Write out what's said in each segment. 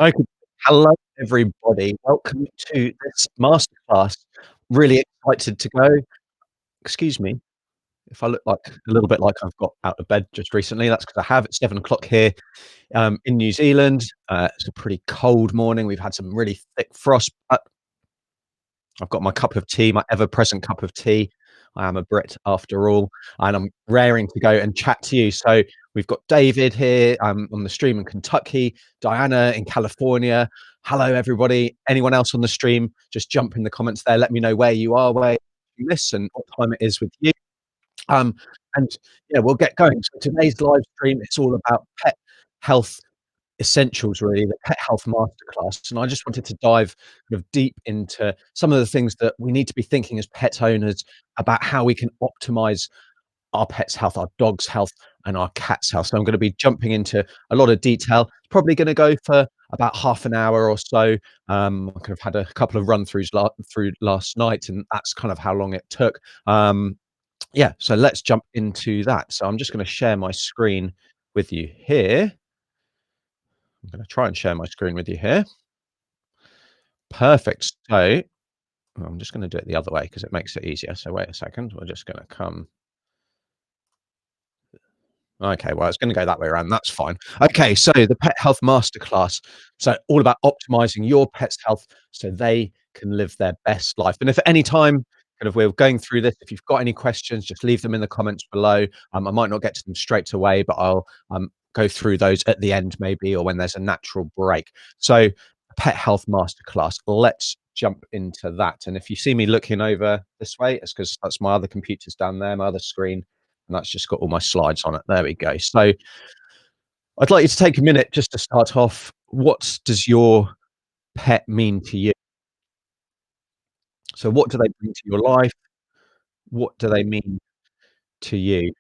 Okay. Hello, everybody. Welcome to this masterclass. Really excited to go. Excuse me if I look like a little bit like I've got out of bed just recently. That's because I have. It's 7 o'clock here in New Zealand. It's a pretty cold morning. We've had some really thick frost. I've got my cup of tea, my ever-present cup of tea. I am a Brit after all, and I'm raring to go and chat to you. So we've got David here on the stream in Kentucky, Diana in California. Hello, everybody. Anyone else on the stream, just jump in the comments there. Let me know where you are, where you listen, what time it is with you. Um, and yeah, we'll get going. So today's live stream, it's all about pet health essentials, really, the pet health masterclass. And I just wanted to dive kind of deep into some of the things that we need to be thinking as pet owners about how we can optimize our pet's health, our dog's health, and our cat's health. So I'm going to be jumping into a lot of detail. Probably going to go for about half an hour or so. I kind of had a couple of run throughs through last night, and that's kind of how long it took. Yeah, so let's jump into that. So I'm just going to share my screen with you here. I'm going to try and share my screen with you here. Perfect. So I'm just going to do it the other way because it makes it easier. So wait a second. We're just going to come. Okay, well, it's going to go that way around. That's fine. Okay, so the Pet Health Masterclass. So all about optimizing your pet's health so they can live their best life. And if at any time kind of we're going through this, if you've got any questions, just leave them in the comments below. I might not get to them straight away, but I'll go through those at the end maybe, or when there's a natural break. So Pet Health Masterclass. Let's jump into that. And if you see me looking over this way, it's because that's my other computer's down there, my other screen, and that's just got all my slides on it. There we go. So I'd like you to take a minute just to start off. What does your pet mean to you? So what do they bring to your life? What do they mean to you?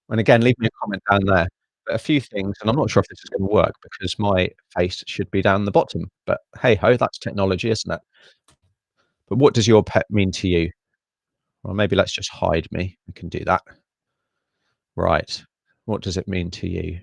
And again, leave me a comment down there. But a few things, and I'm not sure if this is going to work because my face should be down the bottom. But hey ho, that's technology, isn't it? But what does your pet mean to you? Well, maybe let's just hide me. We can do that. Right. What does it mean to you?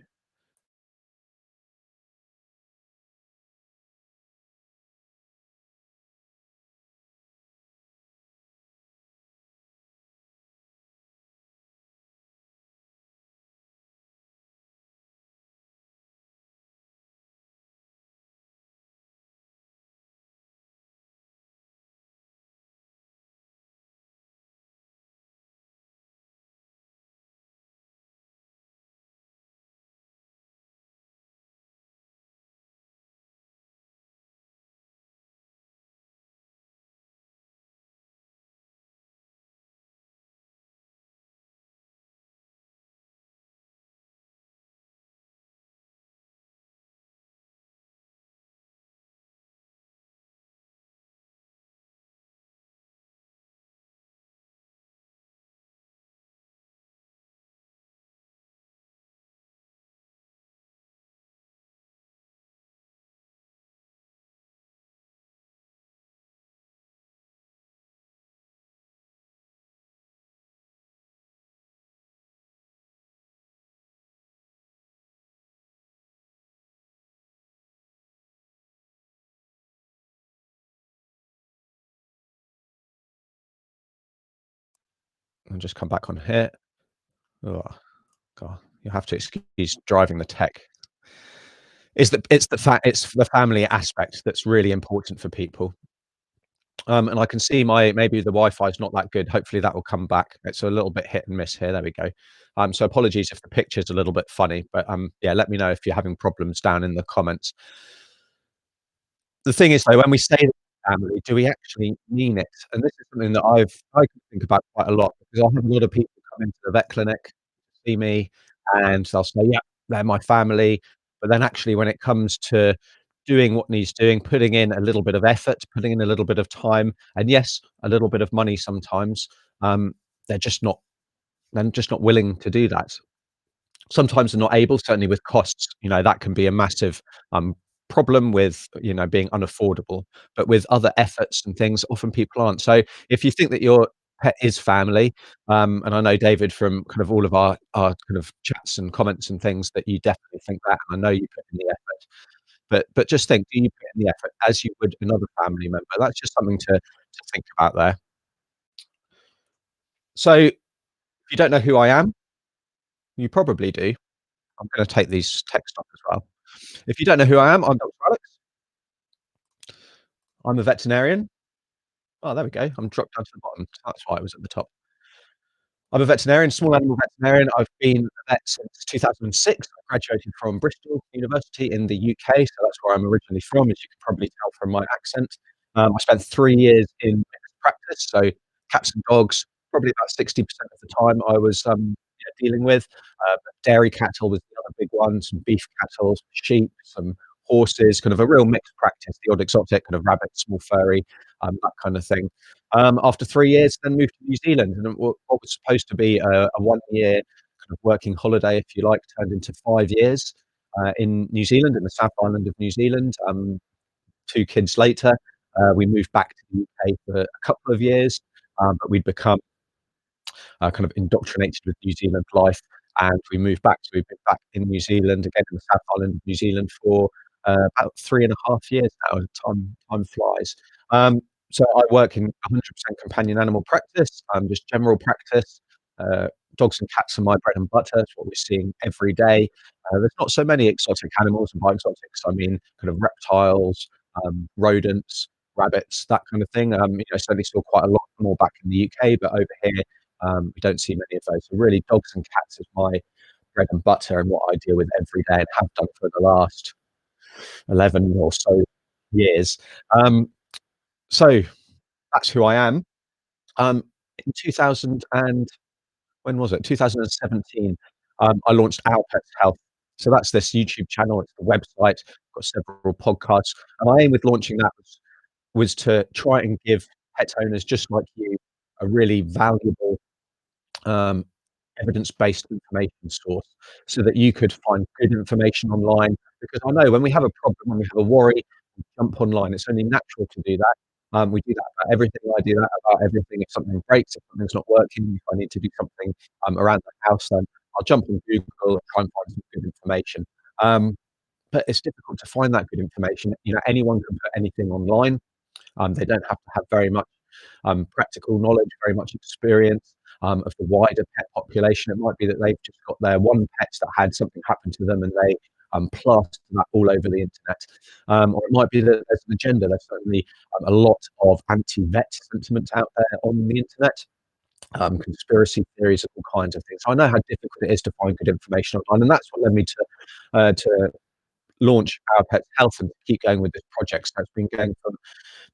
I'll just come back on here. Oh, God, you have to excuse driving the tech. It's the family aspect that's really important for people. And I can see maybe the Wi-Fi is not that good. Hopefully that will come back. It's a little bit hit and miss here. There we go. So apologies if the picture's a little bit funny, but yeah, let me know if you're having problems down in the comments. The thing is, though, when we say family, do we actually mean it? And this is something that I can think about quite a lot because I have a lot of people come into the vet clinic, see me, and they'll say, "Yeah, they're my family." But then actually when it comes to doing what needs doing, putting in a little bit of effort, putting in a little bit of time, and yes, a little bit of money sometimes, um, they're just not they're just not willing to do that. Sometimes they're not able, certainly with costs, that can be a massive, problem with, being unaffordable. But with other efforts and things, often people aren't. So if you think that your pet is family, and I know, David, from kind of all of our kind of chats and comments and things that you definitely think that, and I know you put in the effort. But just think, do you put in the effort as you would another family member? That's just something to think about there. So, if you don't know who I am, you probably do. I'm gonna take these text off as well. If you don't know who I am, I'm Dr. Alex. I'm a veterinarian. Oh, there we go. I'm dropped down to the bottom. That's why it was at the top. I'm a veterinarian, small animal veterinarian. I've been a vet since 2006. I graduated from Bristol University in the UK, so that's where I'm originally from, as you can probably tell from my accent. I spent 3 years in mixed practice, so cats and dogs, probably about 60% of the time I was, yeah, dealing with. But dairy cattle was the other big one, some beef cattle, some sheep, some horses, kind of a real mixed practice, the odd exotic, kind of rabbit, small furry, that kind of thing. After 3 years, then moved to New Zealand, and what was supposed to be a 1-year kind of working holiday, if you like, turned into 5 years, in New Zealand, in the South Island of New Zealand. 2 kids later, we moved back to the UK for a couple of years, but we'd become kind of indoctrinated with New Zealand life, and we moved back. So we've been back in New Zealand, again in the South Island of New Zealand for about 3.5 years now. Time flies. So I work in 100% companion animal practice, just general practice. Uh, Dogs and cats are my bread and butter. It's what we're seeing every day. There's not so many exotic animals, and by exotics I mean kind of reptiles, rodents, rabbits, that kind of thing. Certainly saw quite a lot more back in the UK, but over here we don't see many of those. So really, dogs and cats is my bread and butter and what I deal with every day and have done for the last 11 or so years. Um, so that's who I am. In 2000 and when was it? 2017, I launched Our Pets Health. So that's this YouTube channel. It's the website. Got several podcasts, and my aim with launching that was to try and give pet owners just like you a really valuable um, evidence-based information source so that you could find good information online. Because I know when we have a problem, when we have a worry, we jump online. It's only natural to do that. We do that about everything. I do that about everything. If something breaks, if something's not working, if I need to do something around the house, then I'll jump on Google and try and find some good information. Um, but it's difficult to find that good information. Anyone can put anything online. They don't have to have very much practical knowledge, very much experience of the wider pet population. It might be that they've just got their one pet that had something happen to them and they plaster that all over the internet. Or it might be that there's an agenda. There's certainly a lot of anti-vet sentiment out there on the internet. Conspiracy theories of all kinds of things. So I know how difficult it is to find good information online, and that's what led me to launch Our Pets Health and keep going with this project. So it's been going for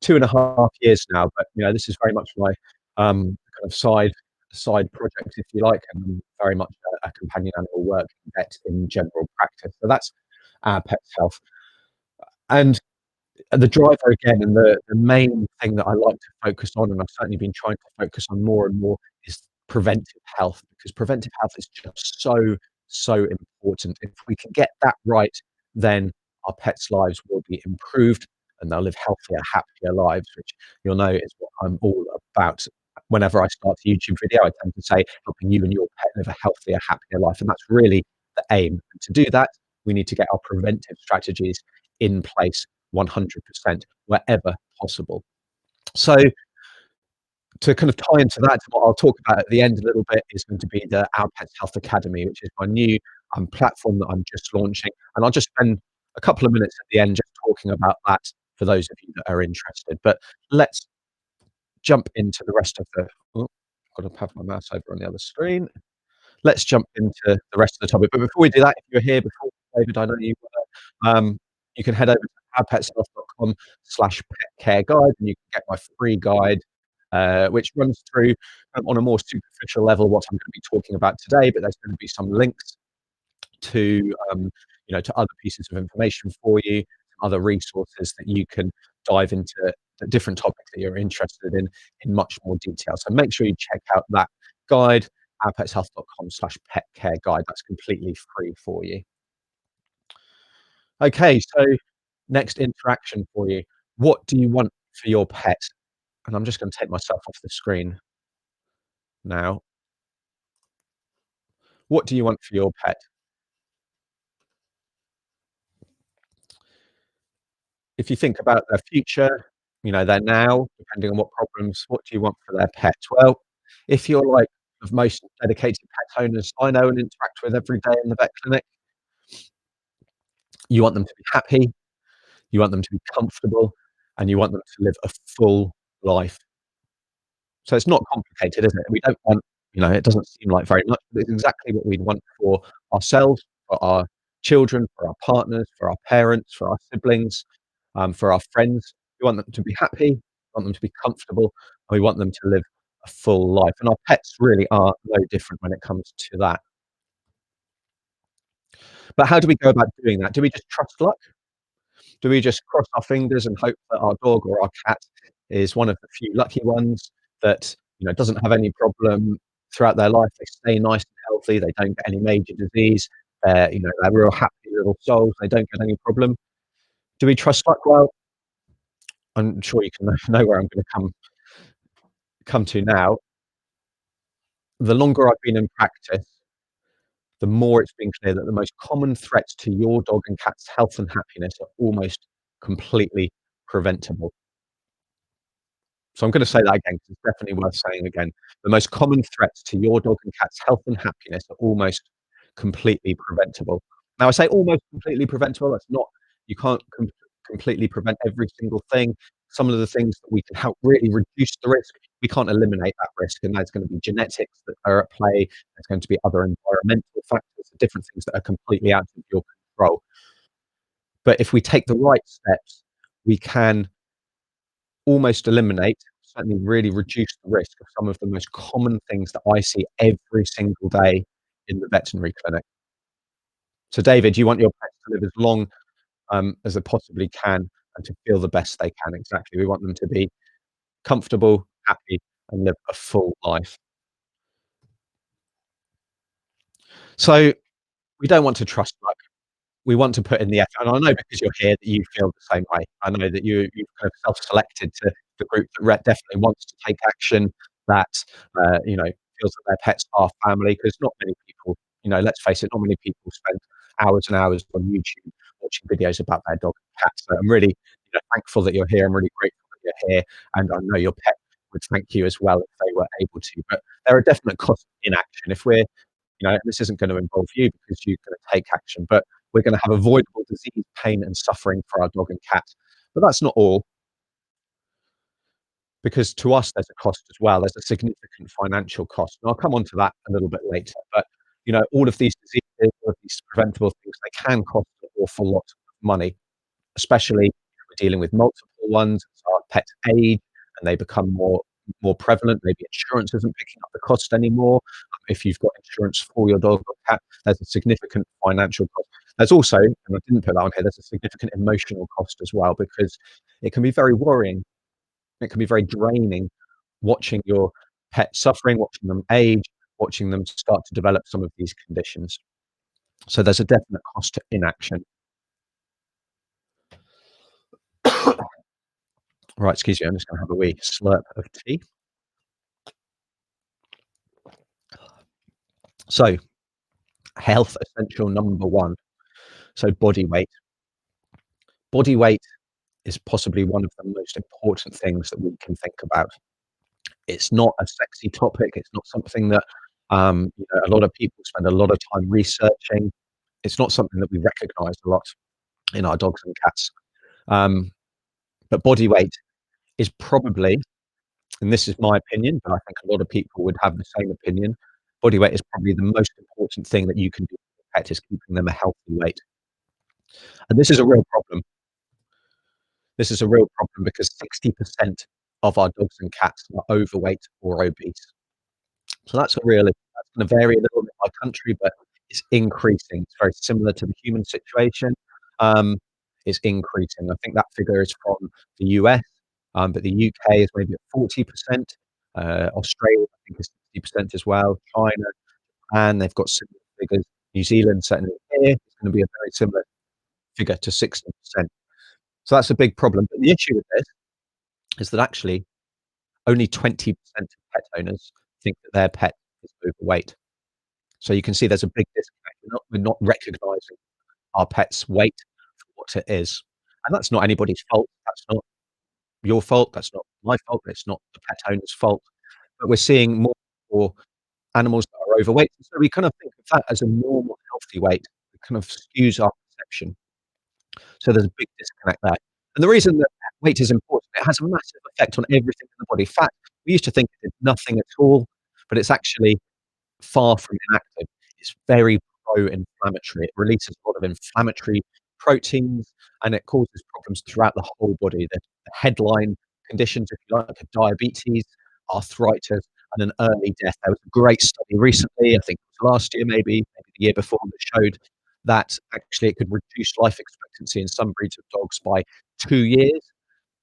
2.5 years now, but this is very much my kind of side project, if you like, and very much a companion animal work vet in general practice. So that's our Pets Health. And the driver again, and the main thing that I like to focus on, and I've certainly been trying to focus on more and more, is preventive health, because preventive health is just so important. If we can get that right, then our pets' lives will be improved and they'll live healthier, happier lives, which you'll know is what I'm all about. Whenever I start a YouTube video, I tend to say helping you and your pet live a healthier, happier life, and that's really the aim. And to do that, we need to get our preventive strategies in place 100% wherever possible. So to kind of tie into that, what I'll talk about at the end a little bit is going to be the Our Pets Health Academy, which is my new platform that I'm just launching. And I'll just spend a couple of minutes at the end just talking about that for those of you that are interested. But let's jump into the rest of the. Oh, I've got to have my mouse over on the other screen. Let's jump into the rest of the topic. But before we do that, if you're here before, David, I know you you can head over to ourpetshealth.com/petcareguide, and you can get my free guide, which runs through on a more superficial level what I'm going to be talking about today. But there's going to be some links to to other pieces of information for you, other resources that you can dive into the different topics that you're interested in much more detail. So make sure you check out that guide, ourpetshealth.com/petcareguide. That's completely free for you. Okay, so next interaction for you. What do you want for your pet? And I'm just going to take myself off the screen now. What do you want for your pet? If you think about their future, their now, depending on what problems, what do you want for their pet? Well, if you're like of most dedicated pet owners I know and interact with every day in the vet clinic, you want them to be happy, you want them to be comfortable, and you want them to live a full life. So it's not complicated, is it? We don't want it doesn't seem like very much, but it's exactly what we'd want for ourselves, for our children, for our partners, for our parents, for our siblings, for our friends. We want them to be happy, we want them to be comfortable, and we want them to live a full life, and our pets really are no different when it comes to that. But how do we go about doing that? Do we just trust luck? Do we just cross our fingers and hope that our dog or our cat is one of the few lucky ones that, doesn't have any problem throughout their life? They stay nice and healthy, they don't get any major disease, they're real happy little souls, they don't get any problem. Do we trust luck? Well, I'm sure you can know where I'm gonna come to now. The longer I've been in practice, the more it's been clear that the most common threats to your dog and cat's health and happiness are almost completely preventable. So I'm gonna say that again 'cause it's definitely worth saying again. The most common threats to your dog and cat's health and happiness are almost completely preventable. Now, I say almost completely preventable, that's not you can't completely prevent every single thing. Some of the things that we can help really reduce the risk, we can't eliminate that risk, and there's gonna be genetics that are at play, there's going to be other environmental factors, different things that are completely out of your control. But if we take the right steps, we can almost eliminate, certainly really reduce the risk of some of the most common things that I see every single day in the veterinary clinic. So, David, you want your pets to live as long, as they possibly can and to feel the best they can. Exactly. We want them to be comfortable, happy, and live a full life. So, we don't want to trust luck. We want to put in the effort, and I know because you're here that you feel the same way. I know that you've kind of self-selected to the group that definitely wants to take action, that, feels that their pets are family. Because not many people, let's face it, not many people spend hours and hours on YouTube watching videos about their dog and cat. So I'm really, thankful that you're here. I'm really grateful that you're here, and I know your pet would thank you as well if they were able to. But there are definite costs in action. If we're this isn't gonna involve you because you're gonna take action, but we're gonna have avoidable disease, pain, and suffering for our dog and cat. But that's not all, because to us, there's a cost as well. There's a significant financial cost, and I'll come on to that a little bit later. But, all of these diseases, all of these preventable things, they can cost an awful lot of money, especially if we're dealing with multiple ones as our pets age and they become more prevalent. Maybe insurance isn't picking up the cost anymore. If you've got insurance for your dog or cat, there's a significant financial cost. There's also, and I didn't put that on here, there's a significant emotional cost as well because it can be very worrying. It can be very draining watching your pet suffering, watching them age, watching them start to develop some of these conditions. So there's a definite cost to inaction. Right, excuse me, I'm just gonna have a wee slurp of tea. So, health essential number 1. So body weight. Body weight is possibly one of the most important things that we can think about. It's not a sexy topic, it's not something that, a lot of people spend a lot of time researching. It's not something that we recognise a lot in our dogs and cats. Um, but body weight is probably, and this is my opinion, but I think a lot of people would have the same opinion, body weight is probably the most important thing that you can do for your pet is keeping them a healthy weight. And this is a real problem. This is a real problem because 60% of our dogs and cats are overweight or obese. So that's gonna vary a little bit by country, but it's increasing. It's very similar to the human situation. Um, it's increasing. I think that figure is from the US, but the UK is maybe at 40%. Australia, I think, is 60% as well. China, and they've got similar figures. New Zealand, certainly here, is gonna be a very similar figure to 60%. So that's a big problem. But the issue with this is that actually only 20% of pet owners think that their pet is overweight. So you can see there's a big disconnect. We're not recognizing our pet's weight for what it is. And that's not anybody's fault. That's not your fault. That's not my fault. It's not the pet owner's fault. But we're seeing more and more animals that are overweight. So we kind of think of that as a normal, healthy weight. It kind of skews our perception. So there's a big disconnect there. And the reason that weight is important, it has a massive effect on everything in the body. Fat, we used to think it did nothing at all, but it's actually far from inactive. It's very pro-inflammatory. It releases a lot of inflammatory proteins, and it causes problems throughout the whole body. The headline conditions, if you like, are diabetes, arthritis, and an early death. There was a great study recently, I think it was last year, maybe the year before, that showed that actually it could reduce life expectancy in some breeds of dogs by 2 years.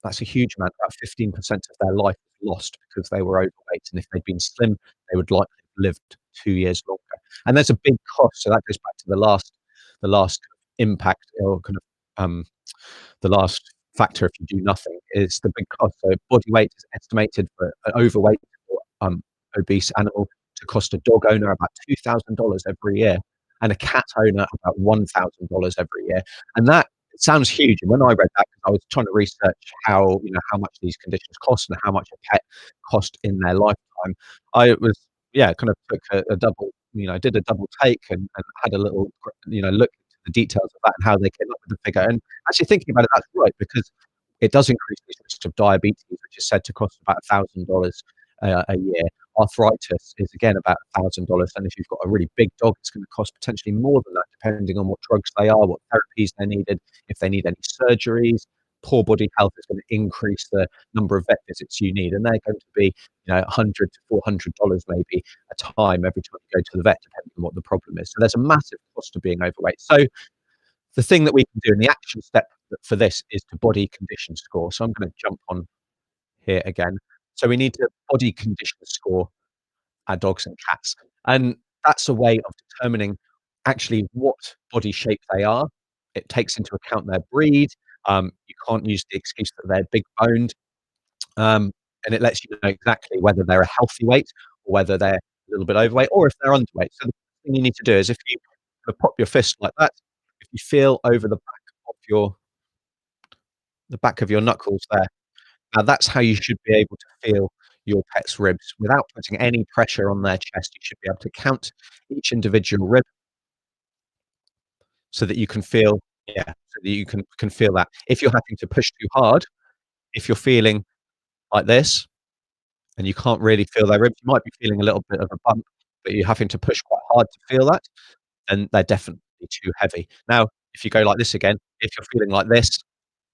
That's a huge amount. About 15% of their life was lost because they were overweight, and if they'd been slim, they would likely have lived 2 years longer. And there's a big cost, so that goes back to the last impact or kind of, the last factor if you do nothing is the big cost. So body weight is estimated for an overweight or, obese animal to cost a dog owner about $2,000 every year, and a cat owner about $1,000 every year. And that sounds huge, and when I read that, 'cause I was trying to research how, how much these conditions cost and how much a pet cost in their lifetime, I was, yeah, kind of took a double, did a double take and had a little, look into the details of that and how they came up with the figure. And actually thinking about it, that's right, because it does increase the risk of diabetes, which is said to cost about $1,000 a year. Arthritis is again about $1,000, and if you've got a really big dog, it's gonna cost potentially more than that, depending on what drugs they are, what therapies they're needed, if they need any surgeries. Poor body health is gonna increase the number of vet visits you need, and they're going to be, 100 to $400 maybe a time every time you go to the vet, depending on what the problem is. So there's a massive cost to being overweight. So the thing that we can do, and the action step for this, is to body condition score. So I'm gonna jump on here again. So we need to body condition score our dogs and cats. And that's a way of determining actually what body shape they are. It takes into account their breed. You can't use the excuse that they're big boned. And it lets you know exactly whether they're a healthy weight or whether they're a little bit overweight or if they're underweight. So the thing you need to do is, if you kind of pop your fist like that, if you feel over the back of your knuckles there, now that's how you should be able to feel your pet's ribs without putting any pressure on their chest. You should be able to count each individual rib so that you can feel, yeah, so that you can feel that. If you're having to push too hard, if you're feeling like this and you can't really feel their ribs, you might be feeling a little bit of a bump, but you're having to push quite hard to feel that, then they're definitely too heavy. Now, if you go like this again, if you're feeling like this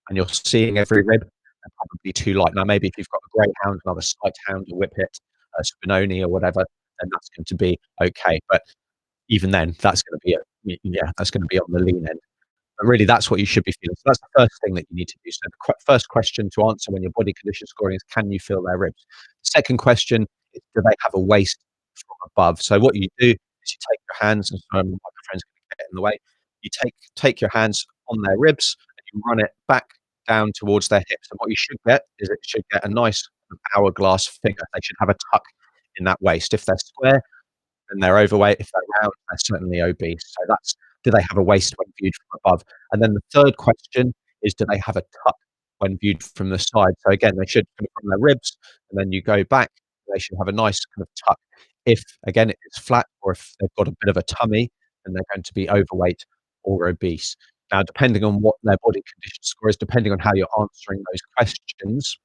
and you're seeing every rib, they're probably too light. Now, maybe if you've got a greyhound, another sight hound, a whippet, a spinoni or whatever, then that's going to be okay. But even then, that's gonna be yeah, that's gonna be on the lean end. But really, that's what you should be feeling. So that's the first thing that you need to do. So the first question to answer when you're body condition scoring is, can you feel their ribs? The second question is, do they have a waist from above? So what you do is you take your hands, and sorry, my microphone's gonna get in the way. You take your hands on their ribs, and you run it back down towards their hips, and what you should get is, it should get a nice hourglass figure. They should have a tuck in that waist. If they're square, and they're overweight. If they're round, they're certainly obese. So that's, do they have a waist when viewed from above? And then the third question is, do they have a tuck when viewed from the side? So again, they should come from their ribs, and then you go back. They should have a nice kind of tuck. If again it's flat, or if they've got a bit of a tummy, then they're going to be overweight or obese. Now, depending on what their body condition score is, depending on how you're answering those questions,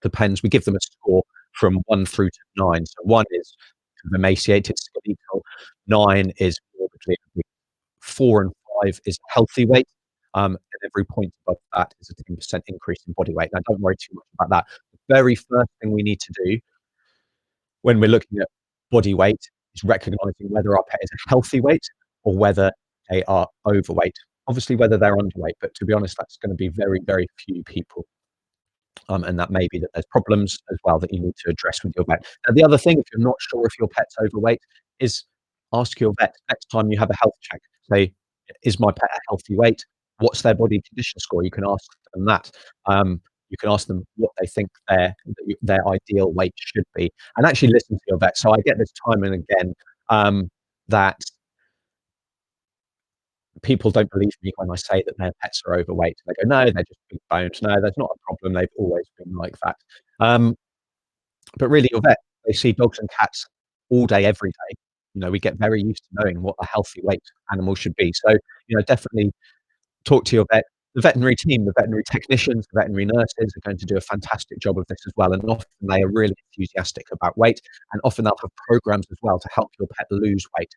depends. We give them a score from 1 through to 9. So 1 is kind of emaciated, skeletal, 9 is morbidly obese, 4 and 5 is healthy weight, and every point above that is a 10% increase in body weight. Now, don't worry too much about that. The very first thing we need to do when we're looking at body weight is recognizing whether our pet is a healthy weight or whether they are overweight. Obviously, whether they're underweight, but to be honest, that's gonna be very, very few people. And that may be that there's problems as well that you need to address with your vet. Now, the other thing, if you're not sure if your pet's overweight, is ask your vet next time you have a health check. Say, "Is my pet a healthy weight? What's their body condition score?" You can ask them that. You can ask them what they think their ideal weight should be, and actually listen to your vet. So I get this time and again, that People don't believe me when I say that their pets are overweight. They go, "No, they're just big boned. No, that's not a problem. They've always been like that." Um, but really, your vet, they see dogs and cats all day, every day. We get very used to knowing what a healthy weight animal should be. So, definitely talk to your vet. The veterinary team, the veterinary technicians, the veterinary nurses are going to do a fantastic job of this as well, and often they are really enthusiastic about weight, and often they'll have programs as well to help your pet lose weight.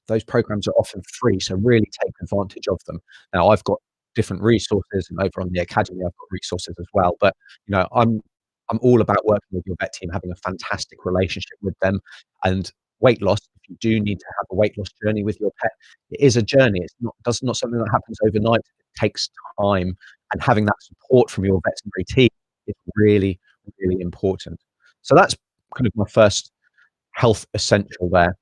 Those programs are often free, so really take advantage of them. Now, I've got different resources, and over on the academy, I've got resources as well. But I'm all about working with your vet team, having a fantastic relationship with them, and weight loss. If you do need to have a weight loss journey with your pet, it is a journey. It's not something that happens overnight. It takes time, and having that support from your veterinary team is really, really important. So that's kind of my first health essential there.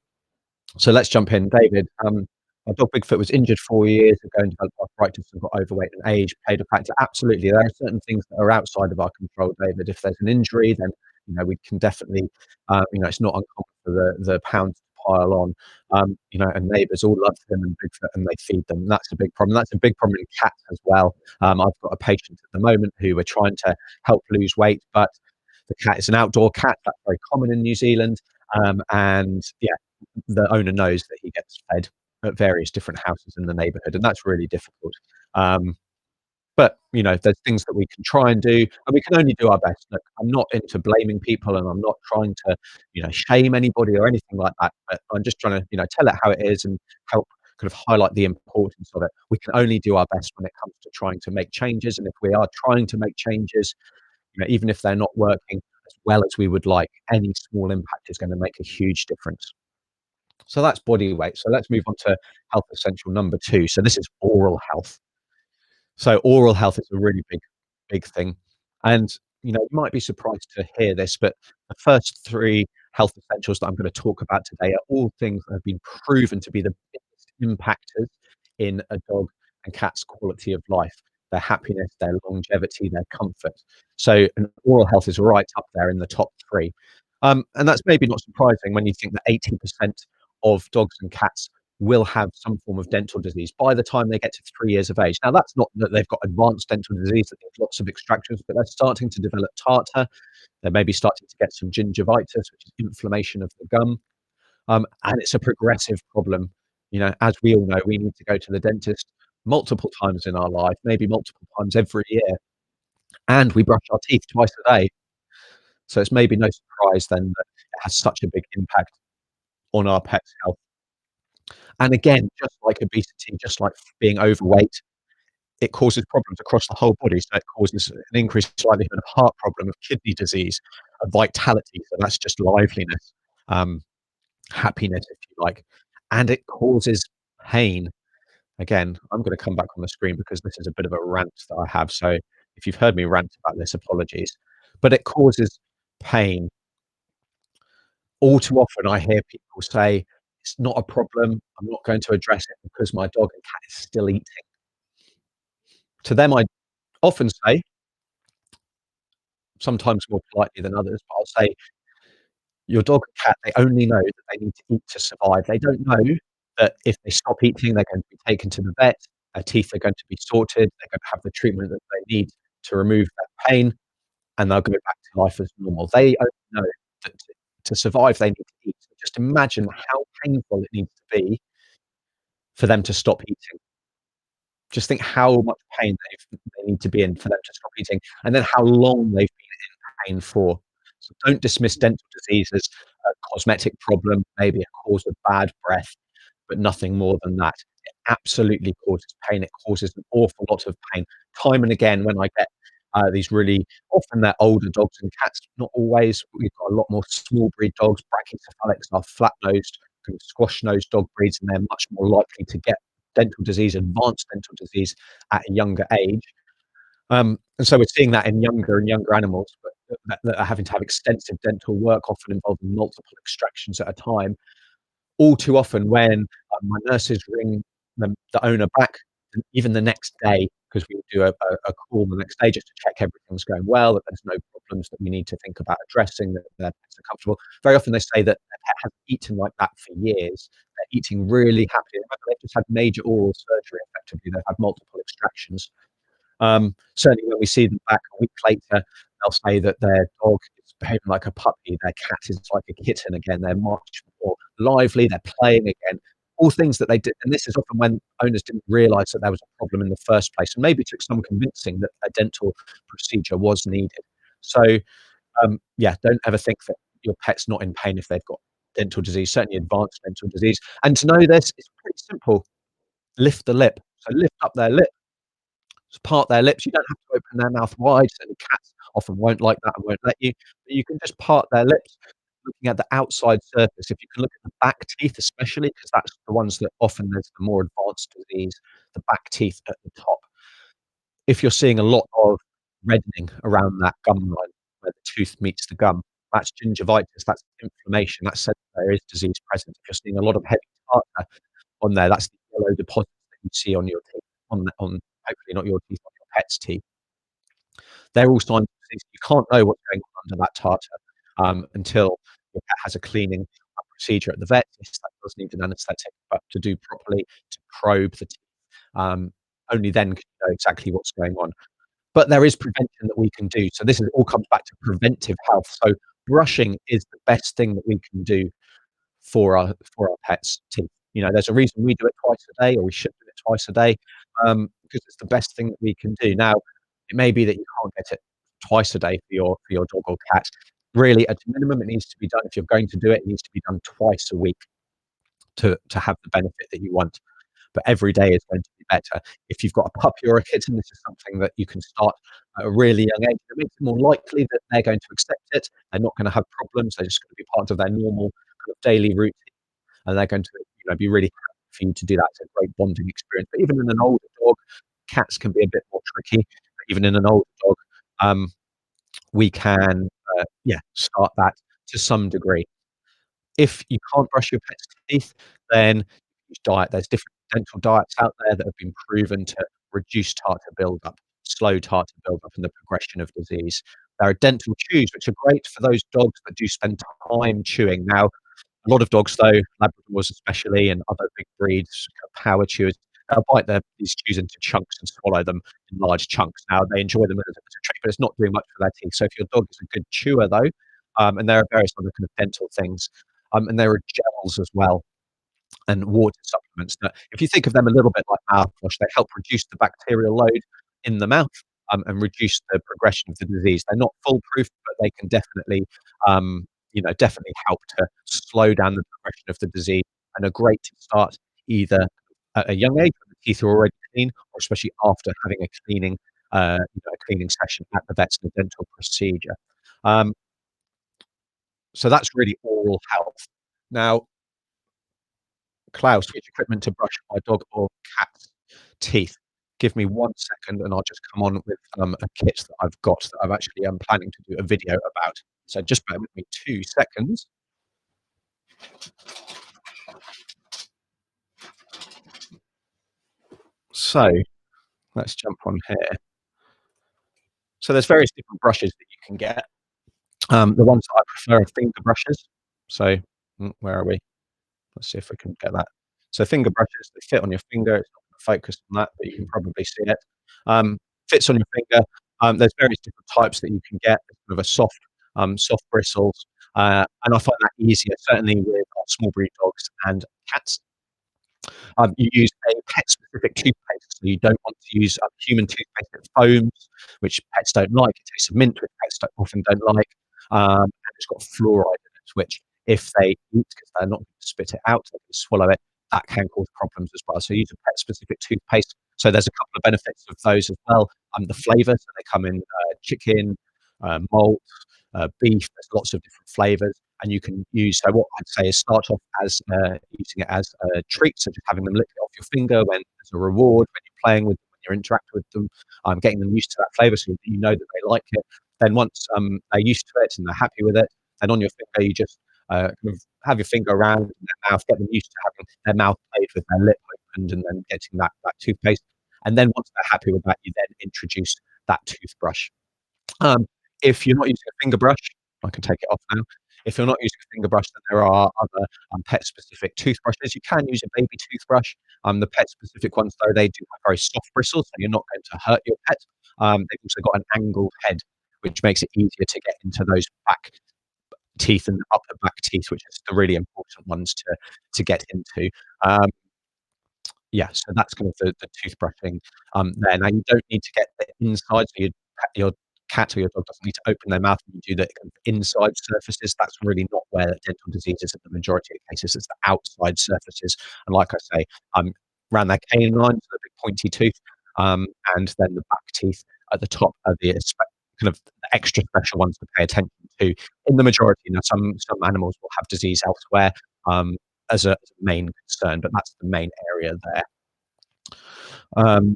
So let's jump in. David, my dog Bigfoot was injured 4 years ago and developed arthritis and got overweight, and age played a factor. Absolutely. There are certain things that are outside of our control, David. If there's an injury, then, we can definitely, it's not uncommon for the pounds to pile on. And neighbours all love them and Bigfoot, and they feed them. That's a big problem. That's a big problem in cats as well. I've got a patient at the moment who we're trying to help lose weight, but the cat is an outdoor cat. That's very common in New Zealand. And yeah, the owner knows that he gets fed at various different houses in the neighborhood, and that's really difficult. Um, but, there's things that we can try and do, and we can only do our best. Look, I'm not into blaming people, and I'm not trying to, shame anybody or anything like that, but I'm just trying to, tell it how it is and help kind of highlight the importance of it. We can only do our best when it comes to trying to make changes, and if we are trying to make changes, even if they're not working as well as we would like, any small impact is gonna make a huge difference. So that's body weight. So let's move on to health essential number 2. So this is oral health. So oral health is a really big, big thing. And, you might be surprised to hear this, but the first 3 health essentials that I'm gonna talk about today are all things that have been proven to be the biggest impactors in a dog and cat's quality of life, their happiness, their longevity, their comfort. So, and oral health is right up there in the top 3. And that's maybe not surprising when you think that 80% of dogs and cats will have some form of dental disease by the time they get to 3 years of age. Now, that's not that they've got advanced dental disease that needs lots of extractions, but they're starting to develop tartar. They're maybe starting to get some gingivitis, which is inflammation of the gum. And it's a progressive problem. As we all know, we need to go to the dentist multiple times in our life, maybe multiple times every year, and we brush our teeth twice a day. So it's maybe no surprise then that it has such a big impact on our pet's health. And again, just like obesity, just like being overweight, it causes problems across the whole body. So it causes an increased likelihood of heart problem, of kidney disease, of vitality, so that's just liveliness, um, happiness, if you like, and it causes pain. Again, I'm gonna come back on the screen because this is a bit of a rant that I have, so if you've heard me rant about this, apologies. But it causes pain. All too often, I hear people say, "It's not a problem. I'm not going to address it because my dog and cat is still eating." To them, I often say, sometimes more politely than others, but I'll say, "Your dog and cat, they only know that they need to eat to survive. They don't know that if they stop eating, they're going to be taken to the vet, their teeth are going to be sorted, they're going to have the treatment that they need to remove that pain, and they'll go back to life as normal. They only know that to survive, they need to eat." So just imagine how painful it needs to be for them to stop eating. Just think how much pain they need to be in for them to stop eating, and then how long they've been in pain for. So don't dismiss dental disease as a cosmetic problem, maybe a cause of bad breath, but nothing more than that. It absolutely causes pain. It causes an awful lot of pain. Time and again, when I get these really often they're older dogs and cats, not always. We've got a lot more small breed dogs. Brachycephalics are flat-nosed, kind of squash-nosed dog breeds, and they're much more likely to get dental disease, advanced dental disease at a younger age. And so we're seeing that in younger and younger animals, but that are having to have extensive dental work, often involving multiple extractions at a time. All too often when, my nurses ring the owner back, and even the next day, 'cause we do a call the next day just to check everything's going well, that there's no problems that we need to think about addressing, that their pets are comfortable. Very often they say that their pet hasn't eaten like that for years. They're eating really happily. Remember, they've just had major oral surgery effectively. They've had multiple extractions. Certainly when we see them back a week later, they'll say that their dog is behaving like a puppy, their cat is like a kitten again, they're much more lively, they're playing again. All things that they did, and this is often when owners didn't realise that there was a problem in the first place, and maybe it took some convincing that a dental procedure was needed. So, yeah, don't ever think that your pet's not in pain if they've got dental disease, certainly advanced dental disease. And to know this, it's pretty simple. Lift the lip. So lift up their lip, just part their lips. You don't have to open their mouth wide, so the cats often won't like that and won't let you. But you can just part their lips, looking at the outside surface. If you can look at the back teeth especially, because that's the ones that often there's the more advanced disease, the back teeth at the top. If you're seeing a lot of reddening around that gum line where the tooth meets the gum, that's gingivitis, that's inflammation, that says there is disease present. If you're seeing a lot of heavy tartar on there, that's the yellow deposits that you see on your teeth, on hopefully not your teeth, on your pet's teeth. They're all signs of disease. You can't know what's going on under that tartar, until your pet has a cleaning procedure at the vet. Yes, that does need an anaesthetic, but to do properly, to probe the teeth, um, only then can you know exactly what's going on. But there is prevention that we can do. So this is all comes back to preventive health. So brushing is the best thing that we can do for our pets' teeth. You know, there's a reason we do it twice a day, or we should do it twice a day, because it's the best thing that we can do. Now, it may be that you can't get it twice a day for your dog or cat. Really, at minimum, it needs to be done. If you're going to do it, it needs to be done twice a week to have the benefit that you want. But every day is going to be better. If you've got a puppy or a kitten, this is something that you can start at a really young age. It makes it more likely that they're going to accept it. They're not going to have problems. They're just going to be part of their normal kind of daily routine, and they're going to, you know, be really happy for you to do that. It's a great bonding experience. But even in an older dog, cats can be a bit more tricky. But even in an older dog, um, we can, yeah, start that to some degree. If you can't brush your pet's teeth, then use diet. There's different dental diets out there that have been proven to reduce tartar buildup, slow tartar buildup, and the progression of disease. There are dental chews, which are great for those dogs that do spend time chewing. Now, a lot of dogs, though, Labradors especially, and other big breeds, power chewers, they'll bite these chews into chunks and swallow them in large chunks. Now, they enjoy them as a treat, but it's not doing much for their teeth. So if your dog is a good chewer, though, and there are various other kind of dental things, and there are gels as well, and water supplements that, if you think of them a little bit like mouthwash, they help reduce the bacterial load in the mouth, and reduce the progression of the disease. They're not foolproof, but they can definitely, definitely help to slow down the progression of the disease, and are great to start either at a young age when the teeth are already clean, or especially after having a cleaning, a cleaning session at the vet's dental procedure. Um, so that's really oral health. Now, Klaus, which equipment to brush my dog or cat's teeth? Give me 1 second, and I'll just come on with, a kit that I've got that I'm actually, planning to do a video about. So just bear with me 2 seconds. So, let's jump on here. So there's various different brushes that you can get. The ones that I prefer are finger brushes. So, where are we? Let's see if we can get that. So finger brushes, they fit on your finger. It's not focused on that, but you can probably see it. Fits on your finger. There's various different types that you can get. With a soft bristles, and I find that easier, certainly with our small breed dogs and cats. You use a pet-specific toothpaste, so you don't want to use human toothpaste that foams, which pets don't like. It tastes of mint, which pets often don't like, and it's got fluoride in it, which if they eat, because they're not going to spit it out, they can swallow it, that can cause problems as well. So use a pet-specific toothpaste. So there's a couple of benefits of those as well. The flavours, so they come in chicken, malt, beef. There's lots of different flavours, and you can use. So what I'd say is start off as using it as a treat, so just having them lick it off your finger when as a reward when you're playing with them, when you're interacting with them, getting them used to that flavour so that you know that they like it. Then once they're used to it and they're happy with it, then on your finger you just kind of have your finger around in their mouth, get them used to having their mouth played with, their lip opened, and then getting that toothpaste. And then once they're happy with that, you then introduce that toothbrush. Um, if you're not using a finger brush, I can take it off now. If you're not using a finger brush, then there are other, pet-specific toothbrushes. You can use a baby toothbrush. The pet-specific ones, though, they do have very soft bristles, so you're not going to hurt your pet. They've also got an angled head, which makes it easier to get into those back teeth and upper back teeth, which is the really important ones to get into. Um, yeah, so that's kind of the toothbrushing, there. Now you don't need to get the inside, so your cat or your dog doesn't need to open their mouth when you do the kind of inside surfaces. That's really not where dental disease is in the majority of cases, it's the outside surfaces, and like I say, around their canines, the big pointy tooth, and then the back teeth at the top are the kind of the extra special ones to pay attention to in the majority. Now, some animals will have disease elsewhere, as a main concern, but that's the main area there. Um,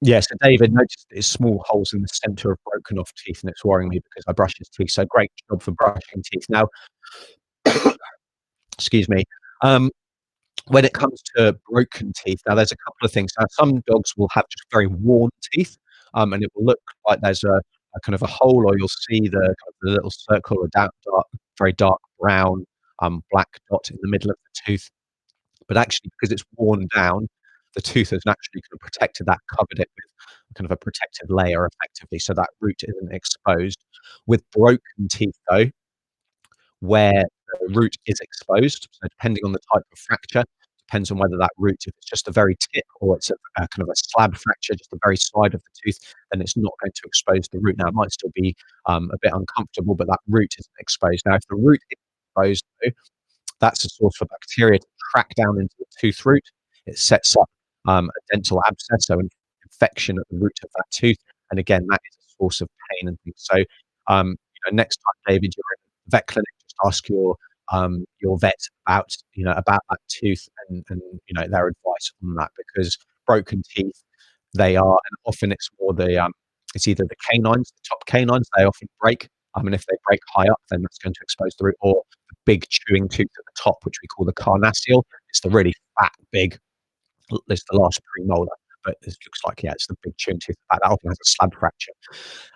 yeah, so David noticed that his small holes in the center have broken off teeth, and it's worrying me because I brush his teeth. So great job for brushing teeth. Now, excuse me. Um, when it comes to broken teeth, now there's a couple of things. Now, some dogs will have just very worn teeth, and it will look like there's a kind of a hole, or you'll see the kind of the little circle, or dark, very dark brown, black dot in the middle of the tooth. But actually, because it's worn down, the tooth has naturally kind of protected that, covered it with kind of a protective layer effectively, so that root isn't exposed. With broken teeth, though, where the root is exposed, so depending on the type of fracture, depends on whether that root, if it's just a very tip or it's a kind of a slab fracture, just the very side of the tooth, then it's not going to expose the root. Now, it might still be a bit uncomfortable, but that root isn't exposed. Now, if the root is exposed, though, that's a source for bacteria to track down into the tooth root. It sets up a dental abscess, so an infection at the root of that tooth, and again, that is a source of pain and things. So, next time, David, you're in a vet clinic, just ask your vet about that tooth, and their advice on that, because broken teeth, they are, and often it's more it's either the canines, the top canines, they often break. And if they break high up, then that's going to expose the root, or the big chewing tooth at the top, which we call the carnassial. It's the really fat, big, it's the last premolar, but it looks like, yeah, it's the big chewing tooth. That often has a slab fracture.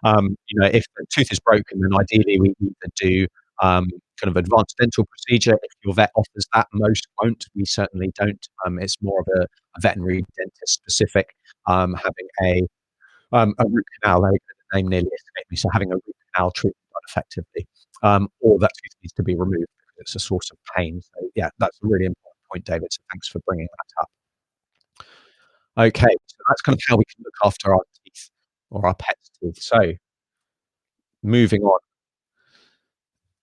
If the tooth is broken, then ideally we either do kind of advanced dental procedure if your vet offers that. Most won't. We certainly don't. It's more of a veterinary dentist specific, having a root canal. There we go, the name nearly escaped me. So having a root canal treatment done effectively, or that tooth needs to be removed because it's a source of pain. So yeah, that's a really important point, David. So thanks for bringing that up. Okay, so that's kind of how we can look after our teeth or our pet's teeth. So moving on,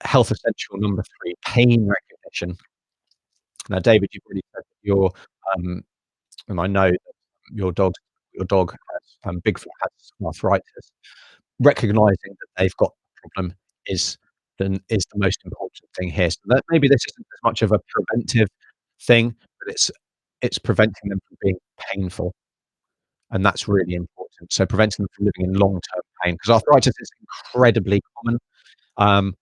health essential number 3, pain recognition. Now, David, you've already said that um, and I know that your dog has, Bigfoot has arthritis. Recognizing that they've got a problem is the most important thing here. So that maybe this isn't as much of a preventive thing, but it's preventing them from being painful, and that's really important. So preventing them from living in long-term pain, because arthritis is incredibly common. Um,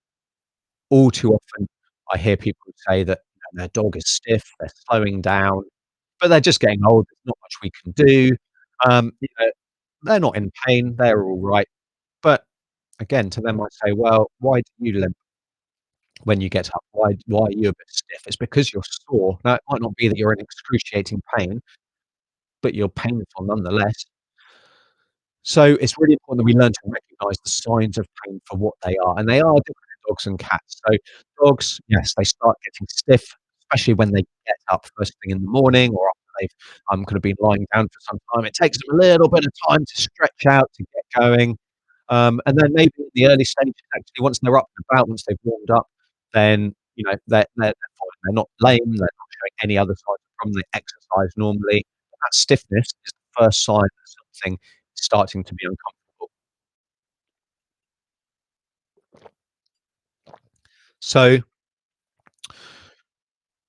all too often, I hear people say that, their dog is stiff, they're slowing down, but they're just getting old, there's not much we can do. Um, you know, they're not in pain, they're all right. But again, to them, I say, "Well, why do you limp when you get up? Why are you a bit stiff?" It's because you're sore. Now, it might not be that you're in excruciating pain, but you're painful nonetheless. So it's really important that we learn to recognise the signs of pain for what they are, and they are different in dogs and cats. So dogs, yes, they start getting stiff, especially when they get up first thing in the morning, or after they've kind of been lying down for some time. It takes them a little bit of time to stretch out, to get going. And then maybe in the early stages, actually, once they're up and about, once they've warmed up, then, they're fine. They're not lame, they're not showing any other signs of problem, they exercise normally. But that stiffness is the first sign that something is starting to be uncomfortable. So,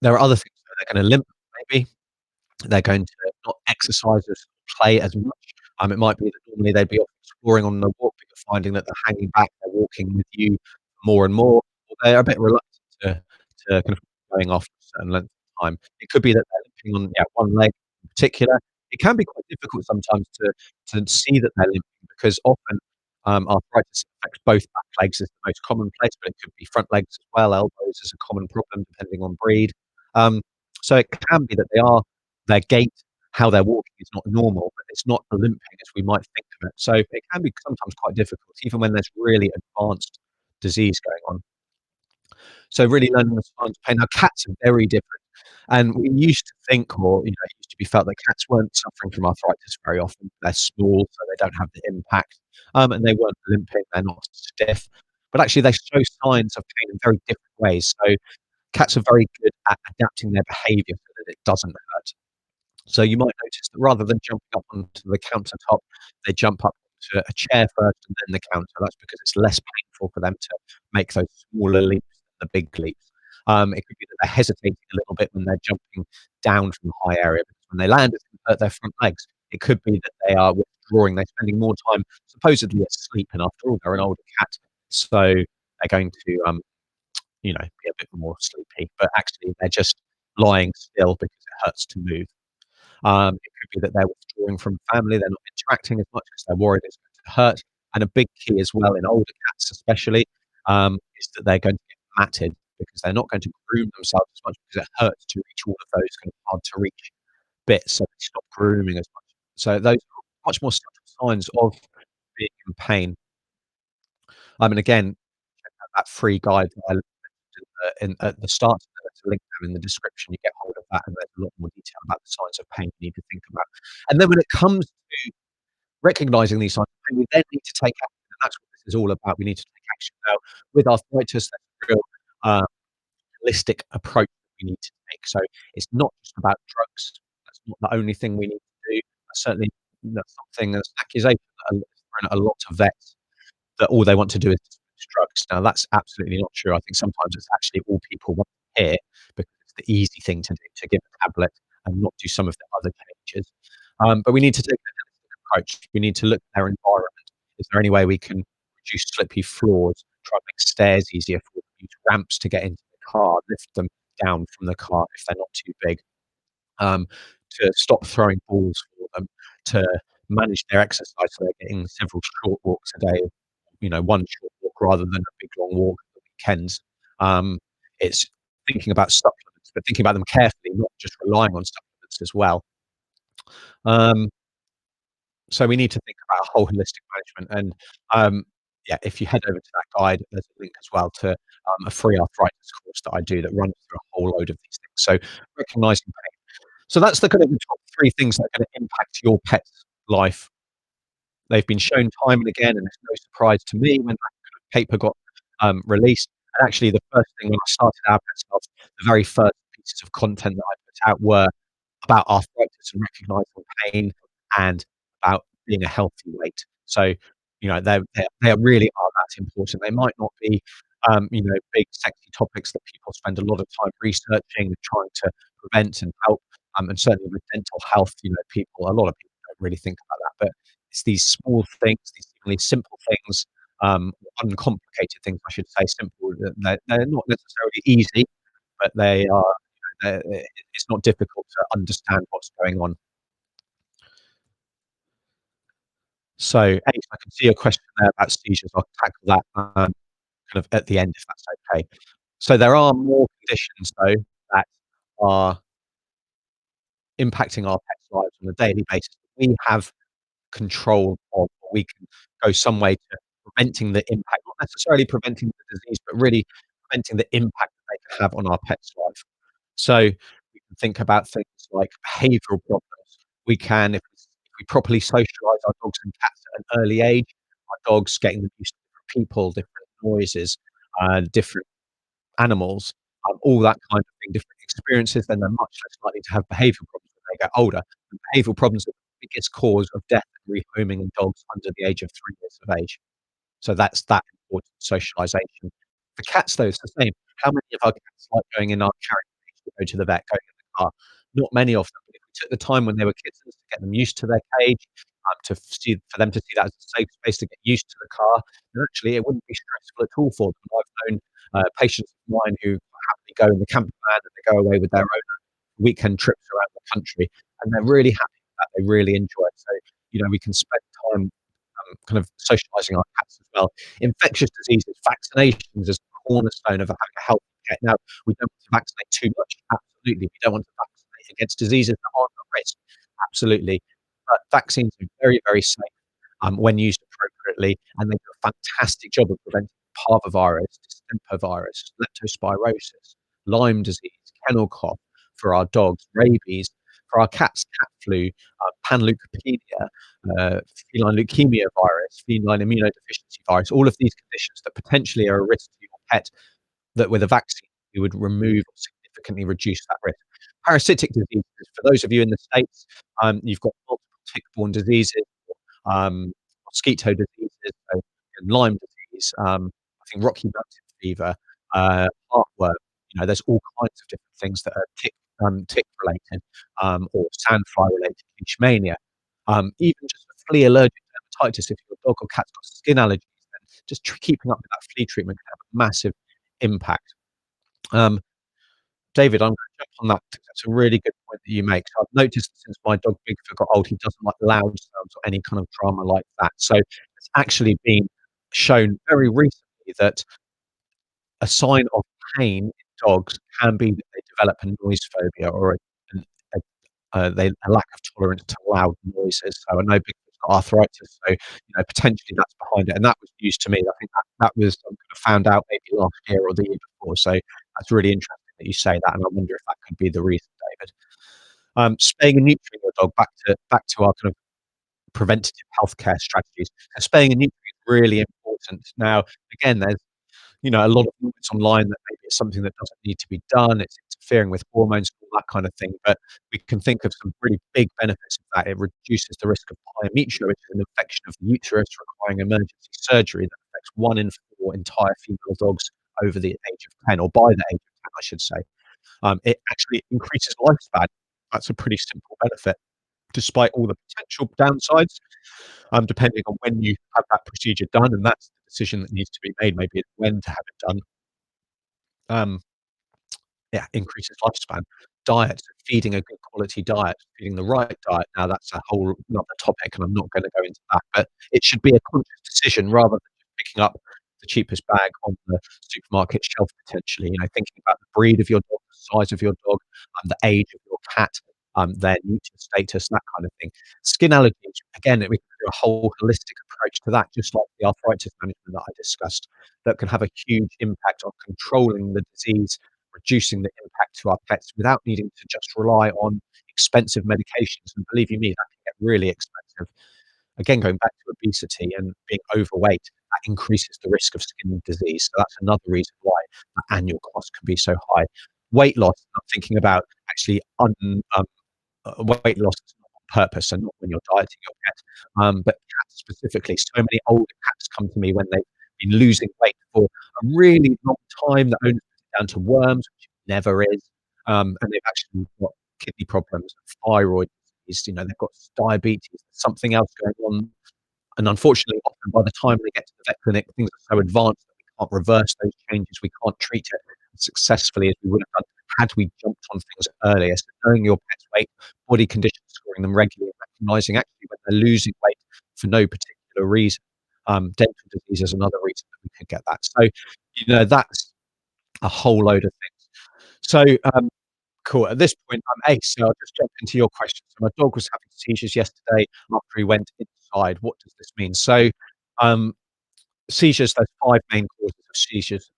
there are other things. So they're gonna limp, maybe. They're going to not exercise as play as much. It might be that normally they'd be off exploring on the walk, but you're finding that they're hanging back, they're walking with you more and more, or they're a bit reluctant to kind of going off a certain length of time. It could be that they're limping on, yeah, one leg in particular. It can be quite difficult sometimes to see that they're limping, because often Arthritis affects both back legs is the most common place, but it could be front legs as well. Elbows is a common problem depending on breed. Um, so it can be that their gait, how they're walking is not normal, but it's not a limping as we might think of it. So it can be sometimes quite difficult, even when there's really advanced disease going on. So really learning the signs of pain. Now cats are very different, and we used to think, or it used to be felt that cats weren't suffering from arthritis very often. They're small, so they don't have the impact, and they weren't limping. They're not stiff, but actually they show signs of pain in very different ways. So cats are very good at adapting their behaviour so that it doesn't hurt. So you might notice that rather than jumping up onto the countertop, they jump up to a chair first and then the counter. That's because it's less painful for them to make those smaller leaps than the big leaps. It could be that they're hesitating a little bit when they're jumping down from a high area because when they land, it's going to hurt their front legs. It could be that they are withdrawing. They're spending more time supposedly asleep, and after all, they're an older cat, so they're going to be a bit more sleepy. But actually, they're just lying still because it hurts to move. It could be that they're withdrawing from family, they're not interacting as much because they're worried it's going to hurt. And a big key as well in older cats especially, is that they're going to get matted because they're not going to groom themselves as much because it hurts to reach all of those kind of hard to reach bits, so they stop grooming as much. So those are much more subtle signs of being in pain. And again, that free guide that I at the start, there's a link down in the description. You get hold of that, and there's a lot more detail about the signs of pain you need to think about. And then when it comes to recognizing these signs of pain, we then need to take action, and that's what this is all about. We need to take action. Now, with arthritis, there's a real uh, holistic approach that we need to take. So it's not just about drugs. That's not the only thing we need to do. Certainly, that's something that's an accusation that a lot of vets that all they want to do is drugs. Now, that's absolutely not true. I think sometimes it's actually all people want to hear because it's the easy thing to do, to give a tablet and not do some of the other changes. But we need to take a holistic approach. We need to look at their environment. Is there any way we can reduce slippy floors, try and make stairs easier for them, use ramps to get into the car, lift them down from the car if they're not too big, um, to stop throwing balls for them, to manage their exercise so they're getting several short walks a day, one short walk rather than a big long walk at the weekends. Um, it's thinking about supplements, but thinking about them carefully, not just relying on supplements as well. Um, so we need to think about a whole holistic management. And yeah, if you head over to that guide, there's a link as well to a free arthritis course that I do that runs through a whole load of these things. So recognizing pain. So that's the kind of the top three things that are going to impact your pet's life. They've been shown time and again, and it's no surprise to me when that kind of paper got released. And actually, the first thing when I started our Pet Stuff, the very first pieces of content that I put out were about arthritis and recognizing pain and about being a healthy weight. So, they really are that important. They might not be, big sexy topics that people spend a lot of time researching and trying to prevent and help. And certainly with dental health, a lot of people don't really think about that. But it's these small things, these seemingly simple things, uncomplicated things, I should say, simple. They're not necessarily easy, but they are. It's not difficult to understand what's going on. So, Ace, I can see your question there about seizures. I'll tackle that, kind of at the end, if that's okay. So there are more conditions, though, that are impacting our pets' lives on a daily basis. We have control of, or we can go some way to preventing the impact, not necessarily preventing the disease, but really preventing the impact that they can have on our pet's life. So we can think about things like behavioral problems. If we properly socialize our dogs and cats at an early age, our dogs getting them used to different people, different noises, different animals, all that kind of thing, different experiences, then they're much less likely to have behavioral problems when they get older. And behavioral problems are the biggest cause of death and rehoming in dogs under the age of 3 years of age. So that's that important socialization. For cats, though, it's the same. How many of our cats like going in our carriage cage to go to the vet, going in the car? Not many of them. But if we took the time when they were kittens to get them used to their cage, for them to see that as a safe space to get used to the car, then actually it wouldn't be stressful at all for them. I've known patients of mine who happily go in the camper van and they go away with their owner weekend trips around the country, and they're really happy with that. They really enjoy it. So we can spend time kind of socializing our cats as well. Infectious diseases, vaccinations is the cornerstone of having a healthy pet. Now, we don't want to vaccinate too much. Absolutely. We don't want to vaccinate against diseases that aren't a risk. Absolutely. But vaccines are very, very safe when used appropriately, and they do a fantastic job of preventing parvovirus, distemper virus, leptospirosis, Lyme disease, kennel cough for our dogs, rabies for our cats, cat flu, panleukopenia, uh, feline leukemia virus, feline immunodeficiency virus, all of these conditions that potentially are a risk to your pet that with a vaccine we would remove or significantly reduce that risk. Parasitic diseases, for those of you in the States, you've got multiple tick-borne diseases, um, mosquito diseases, so Lyme disease, I think Rocky Mountain fever, heartworm. You know, there's all kinds of different things that are tick related, or sandfly related, leishmania. Even just a flea allergic dermatitis, if your dog or cat's got skin allergies, then just keeping up with that flea treatment can have a massive impact. Um, David, I'm gonna jump on that because that's a really good point that you make. So I've noticed since my dog Bigfoot got old, he doesn't like loud sounds or any kind of drama like that. So it's actually been shown very recently that a sign of pain in dogs can be that they develop a noise phobia or a a lack of tolerance to loud noises. So I know Bigfoot's got arthritis, so, you know, potentially that's behind it, and that was news to me. I think that was kind of found out maybe last year or the year before, so that's really interesting that you say that, and I wonder if that could be the reason, David. Spaying and neutering your dog, back to our kind of preventative healthcare strategies. So spaying and neutering is really important. Now, again, there's a lot of movements online that maybe it's something that doesn't need to be done. It's interfering with hormones, all that kind of thing. But we can think of some pretty big benefits of that. It reduces the risk of pyometra, which is an infection of the uterus requiring emergency surgery that affects 1 in 4 entire female dogs over the age of 10, or by the age of 10, I should say. It actually increases lifespan. That's a pretty simple benefit, despite all the potential downsides, depending on when you have that procedure done, and that's the decision that needs to be made, maybe it's when to have it done. Um, yeah, increases lifespan. Diet, so feeding a good quality diet, feeding the right diet. Now that's a whole another topic, and I'm not gonna go into that, but it should be a conscious decision rather than just picking up the cheapest bag on the supermarket shelf potentially, thinking about the breed of your dog, the size of your dog, the age of your cat, their neuter status, that kind of thing. Skin allergies, again, we can do a whole holistic approach to that, just like the arthritis management that I discussed, that can have a huge impact on controlling the disease, reducing the impact to our pets without needing to just rely on expensive medications, and believe you me, that can get really expensive. Again, going back to obesity and being overweight, that increases the risk of skin disease, so that's another reason why the annual cost can be so high. Weight loss, I'm thinking about actually weight loss is not on purpose and not when you're dieting your pet, but cats specifically. So many older cats come to me when they've been losing weight for a really long time. The owners put it down to worms, which it never is, and they've actually got kidney problems, thyroid disease. They've got diabetes, something else going on, and unfortunately, often by the time they get to the vet clinic, things are so advanced that we can't reverse those changes. We can't treat it as successfully as we would have done had we jumped on things earlier. So knowing your pet's weight, body condition scoring them regularly, recognizing actually when they're losing weight for no particular reason. Dental disease is another reason that we could get that. So, that's a whole load of things. So, cool. At this point, I'm ace, so I'll just jump into your question. So my dog was having seizures yesterday after he went inside. What does this mean? So, um, seizures, there's 5 main causes of seizures,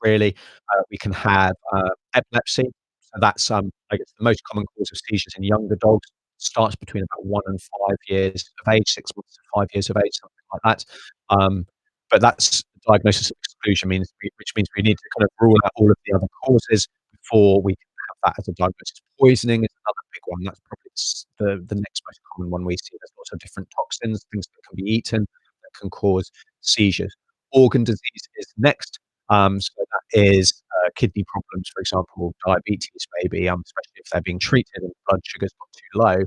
really. We can have, epilepsy. So that's, I guess the most common cause of seizures in younger dogs. Starts between about 1 and 5 years of age, 6 months to 5 years of age, something like that. Um, but that's diagnosis of exclusion which means we need to kind of rule out all of the other causes before we can have that as a diagnosis. Poisoning is another big one. That's probably the next most common one we see. There's lots of different toxins, things that can be eaten that can cause seizures. Organ disease is next. So that is kidney problems, for example, diabetes maybe, especially if they're being treated and blood sugars got too low.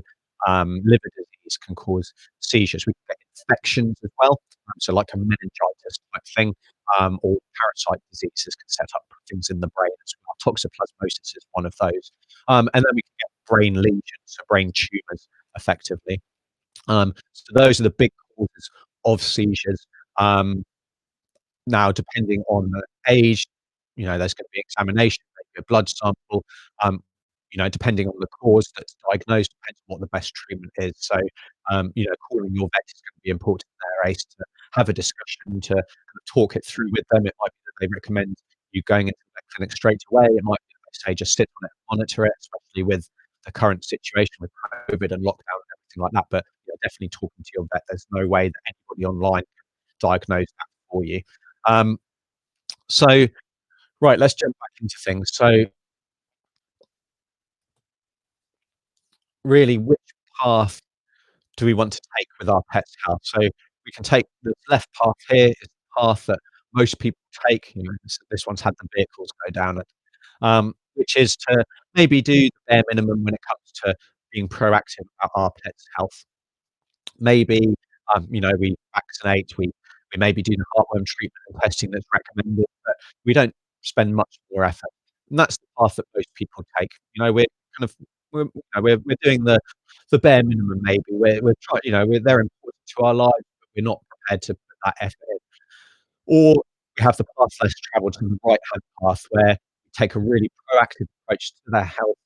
Liver disease can cause seizures. We can get infections as well, so like a meningitis type thing, or parasite diseases can set up things in the brain as well. Toxoplasmosis is one of those. And then we can get brain lesions, so brain tumors effectively. So those are the big causes of seizures. Um, Now, depending on the age, there's gonna be examination, maybe a blood sample, um, depending on the cause that's diagnosed, depends on what the best treatment is. So, calling your vet is gonna be important there, Ace, to have a discussion, to kind of talk it through with them. It might be that they recommend you going into the vet clinic straight away. It might be that they say just sit on it and monitor it, especially with the current situation with COVID and lockdown and everything like that. But, definitely talking to your vet. There's no way that anybody online can diagnose that for you. Um, so, right, let's jump back into things. So, really, which path do we want to take with our pet's health? So, we can take the left path here is the path that most people take. This one's had the vehicles go down it, which is to maybe do the bare minimum when it comes to being proactive about our pet's health. Maybe, we vaccinate, we maybe do the heartworm treatment and testing that's recommended, but we don't spend much more effort. And that's the path that most people take. We're kind of we're doing the bare minimum maybe. We're trying, they're important to our lives, but we're not prepared to put that effort in. Or we have the path less traveled to the right-hand path, where we take a really proactive approach to their health.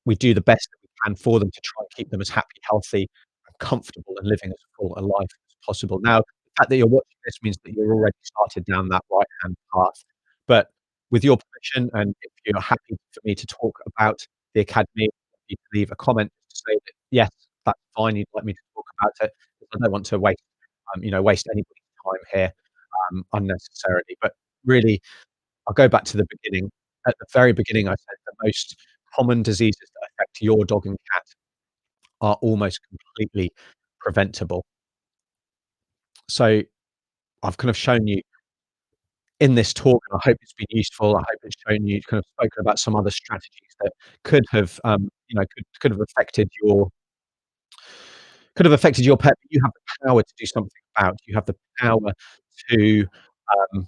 We do the best that we can for them to try and keep them as happy, healthy, and comfortable and living as full a life as possible. Now, the fact that you're watching this means that you're already started down that right-hand path. But with your permission, and if you're happy for me to talk about the academy, you can leave a comment to say that, yes, that's fine, you'd like me to talk about it, because I don't want to waste anybody's time here, unnecessarily. But really, I'll go back to the beginning. At the very beginning, I said the most common diseases that affect your dog and cat are almost completely preventable. So I've kind of shown you in this talk, and I hope it's been useful. I hope it's shown you, kind of spoken about some other strategies that could have, could have affected your pet, but you have the power to do something about. You have the power to, um,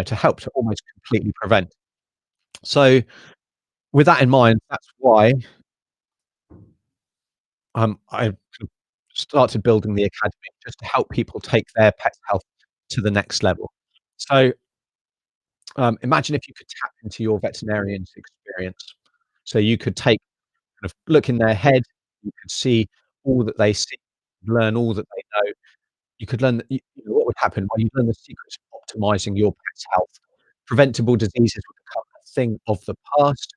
to help to almost completely prevent. So with that in mind, that's why I kind of started building the academy, just to help people take their pet's health to the next level. So, imagine if you could tap into your veterinarian's experience. So you could kind of look in their head, you could see all that they see, learn all that they know. You could learn that what would happen. Well, you'd learn the secrets of optimizing your pet's health. Preventable diseases would become a thing of the past,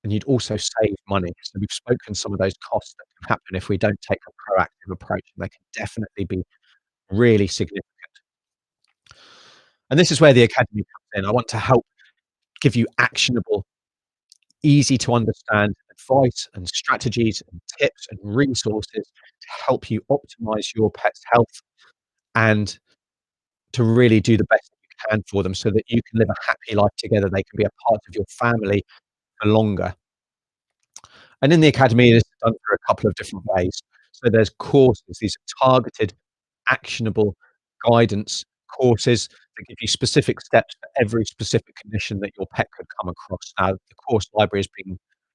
and you'd also save money. So we've spoken some of those costs that can happen if we don't take a proactive approach, and they can definitely be really significant. And this is where the academy comes in. I want to help give you actionable, easy to understand advice and strategies and tips and resources to help you optimize your pet's health, and to really do the best that you can for them, so that you can live a happy life together. They can be a part of your family for longer. And in the academy, this is done through a couple of different ways. So there's courses, these are targeted, actionable guidance courses that give you specific steps for every specific condition that your pet could come across. Now, the course library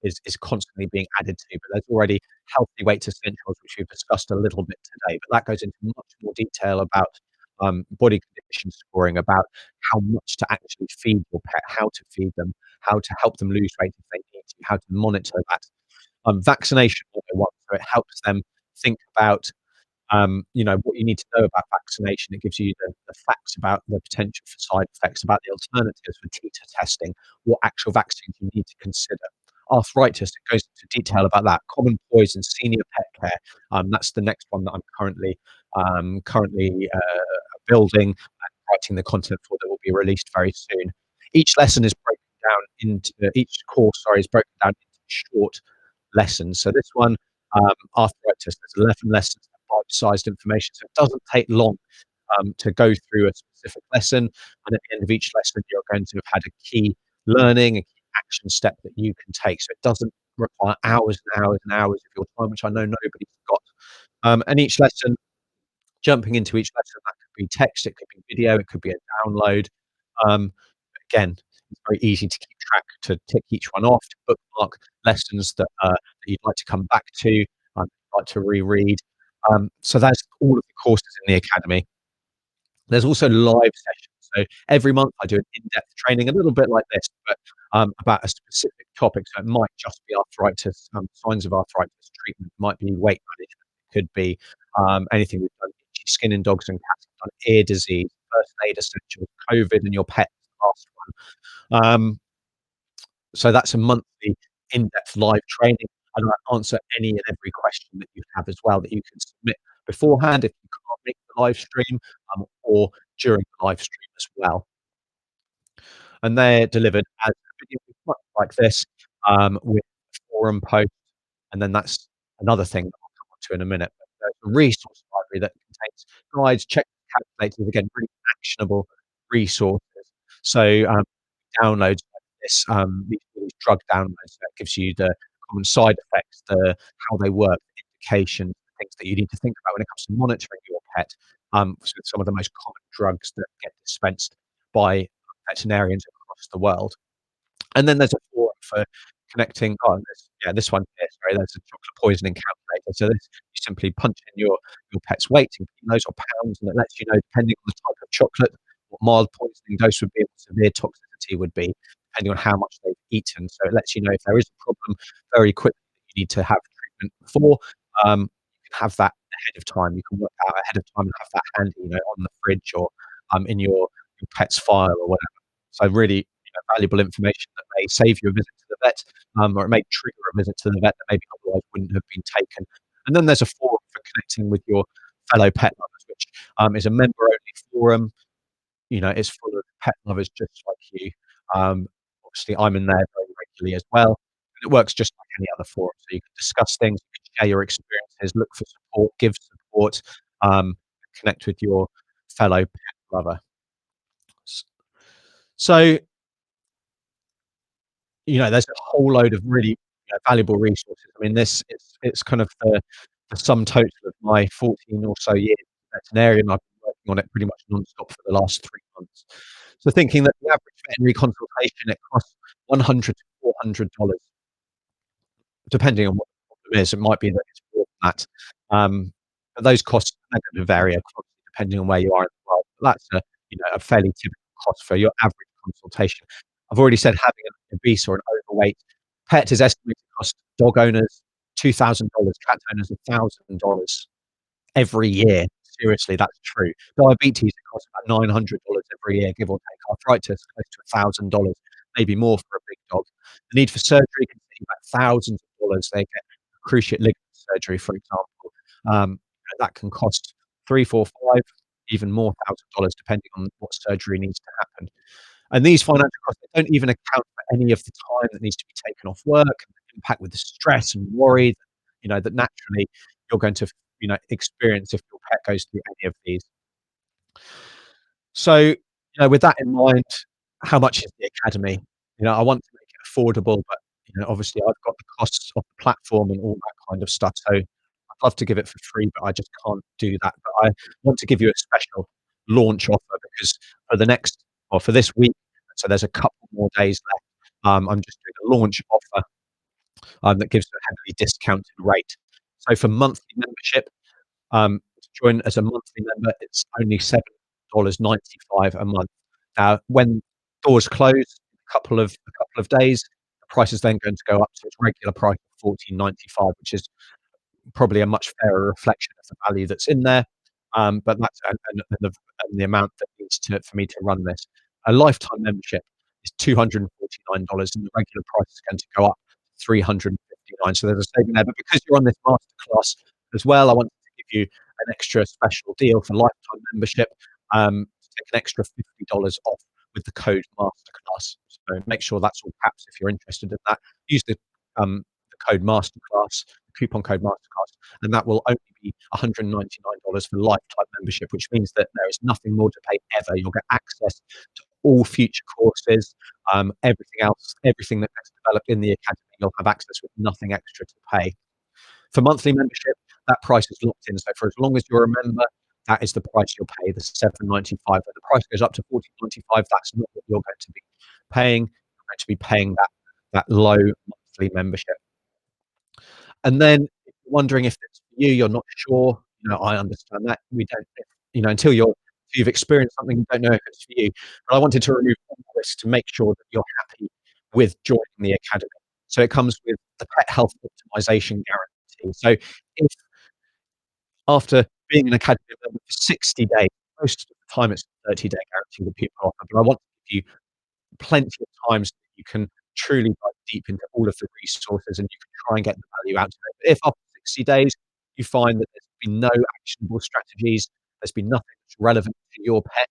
is constantly being added to, but there's already healthy weights essentials, which we've discussed a little bit today. But that goes into much more detail about body condition scoring, about how much to actually feed your pet, how to feed them, how to help them lose weight if they need to, how to monitor that. Vaccination 101, so it helps them think about, what you need to know about vaccination. It gives you the facts about the potential for side effects, about the alternatives for teeter testing, what actual vaccines you need to consider. Arthritis, it goes into detail about that. Common poisons, senior pet care. That's the next one that I'm currently building and writing the content for, that will be released very soon. Each lesson is broken down into each course, sorry, is broken down into short lessons. So this one, arthritis, there's 11 lessons, bite-sized information, so it doesn't take long to go through a specific lesson. And at the end of each lesson, you're going to have had a key learning, a key action step that you can take. So it doesn't require hours and hours and hours of your time, which I know nobody's got. And each lesson, jumping into each lesson, that could be text, it could be video, it could be a download. Um, Again, it's very easy to keep track, to tick each one off, to bookmark lessons that you'd like to come back to, you'd like to reread. So that's all of the courses in the academy. There's also live sessions. So every month I do an in-depth training, a little bit like this, but about a specific topic. So it might just be arthritis, signs of arthritis treatment, might be weight management, it could be anything we've done, itchy skin in dogs and cats, we've done ear disease, first aid essentials, COVID and your pet, last one. So that's a monthly in-depth live training, and I answer any and every question that you have as well that you can submit beforehand if you can't make the live stream, or during the live stream as well. And they're delivered as a video much like this, with a forum post, and then that's another thing that I'll come on to in a minute. But there's a resource library that contains guides, check calculators, again, really actionable resources. So, downloads like this, these drug downloads that gives you the common side effects, how they work, indications, things that you need to think about when it comes to monitoring your pet, so some of the most common drugs that get dispensed by veterinarians across the world. And then there's a forum for connecting this one here, sorry, there's a chocolate poisoning calculator. So this, you simply punch in your pet's weight in kilos or pounds, and it lets you know, depending on the type of chocolate, what mild poisoning dose would be, what severe toxicity would be, depending on how much they've eaten. So it lets you know if there is a problem very quickly that you need to have treatment for. You can have that ahead of time. You can work out ahead of time and have that handy, on the fridge or in your pet's file or whatever. So really, valuable information that may save you a visit to the vet, or it may trigger a visit to the vet that maybe otherwise wouldn't have been taken. And then there's a forum for connecting with your fellow pet lovers, which is a member-only forum. It's full of pet lovers just like you. Um, Obviously, I'm in there very regularly as well. And it works just like any other forum. So you can discuss things, you can share your experiences, look for support, give support, connect with your fellow pet lover. S- So there's a whole load of really, valuable resources. I mean, this it's kind of the sum total of my 14 or so years as a veterinarian. I've been working on it pretty much nonstop for the last 3 months. So thinking that the average veterinary consultation, it costs $100 to $400, depending on what the problem is. It might be that it's more than that. But those costs are gonna vary across depending on where you are in the world. But that's a fairly typical cost for your average consultation. I've already said having an obese or an overweight pet is estimated to cost dog owners $2,000, cat owners $1,000 every year. Seriously, that's true. Diabetes, it costs about $900 every year, give or take. Arthritis, close to $1,000, maybe more for a big dog. The need for surgery can be about thousands of dollars. They get cruciate ligament surgery, for example. That can cost 3, 4, 5, even more $1,000 depending on what surgery needs to happen. And these financial costs, they don't even account for any of the time that needs to be taken off work and the impact with the stress and worry, that naturally you're going to, experience if your pet goes through any of these. So, with that in mind, how much is the academy? I want to make it affordable, but, obviously I've got the costs of the platform and all that kind of stuff. So I'd love to give it for free, but I just can't do that. But I want to give you a special launch offer because for this week, so there's a couple more days left. I'm just doing a launch offer that gives a heavily discounted rate. So for monthly membership, to join as a monthly member, it's only $7.95 a month. Now, when doors close a couple of days, the price is then going to go up to its regular price of $14.95, which is probably a much fairer reflection of the value that's in there. But that's and the amount that needs to for me to run this. A lifetime membership is $249, and the regular price is going to go up to $359. So there's a saving there. But because you're on this masterclass as well, I wanted to give you an extra special deal for lifetime membership. To take an extra $50 off with the code masterclass. So make sure that's all caps if you're interested in that. Use the code masterclass, the coupon code masterclass, and that will only be $199 for lifetime membership, which means that there is nothing more to pay ever. You'll get access to all future courses, everything else, everything that gets developed in the academy, you'll have access with nothing extra to pay. For monthly membership, that price is locked in. So for as long as you're a member, that is the price you'll pay, the $7.95. But the price goes up to $14.95. That's not what you're going to be paying. You're going to be paying that low monthly membership. And then if you're wondering if it's for you, you're not sure, I understand that. We don't until you've experienced something, you don't know if it's for you. But I wanted to remove all risk to make sure that you're happy with joining the academy. So it comes with the pet health optimization guarantee. So if after being an academy member for 60 days, most of the time it's a 30-day guarantee that people offer, but I want to give you plenty of times that you can truly dive deep into all of the resources and you can try and get the value out of it. But if after 60 days you find that there's been no actionable strategies, there's been nothing that's relevant to your pet,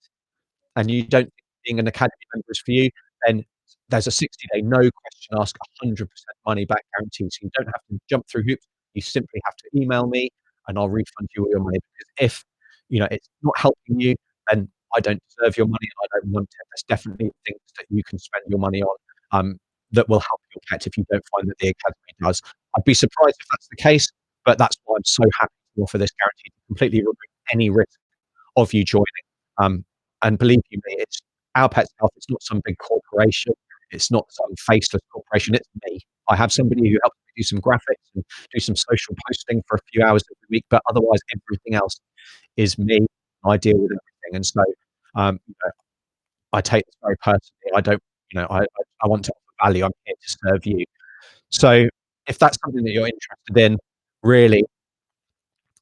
and you don't think being an academy member is for you, then there's a 60-day no question asked, 100% money back guarantee. So you don't have to jump through hoops. You simply have to email me and I'll refund you all your money. Because if it's not helping you, then I don't deserve your money and I don't want it. There's definitely things that you can spend your money on that will help your pet if you don't find that the academy does. I'd be surprised if that's the case, but that's why I'm so happy to offer this guarantee to completely remove any risk of you joining. Um, and believe you me, it's Our Pets Health. It's not some big corporation. It's not some faceless corporation. It's me. I have somebody who helps me do some graphics and do some social posting for a few hours every week, but otherwise everything else is me. I deal with everything, and so um, you know, I take this very personally. I don't, I want to offer value. I'm here to serve you. So if that's something that you're interested in, really,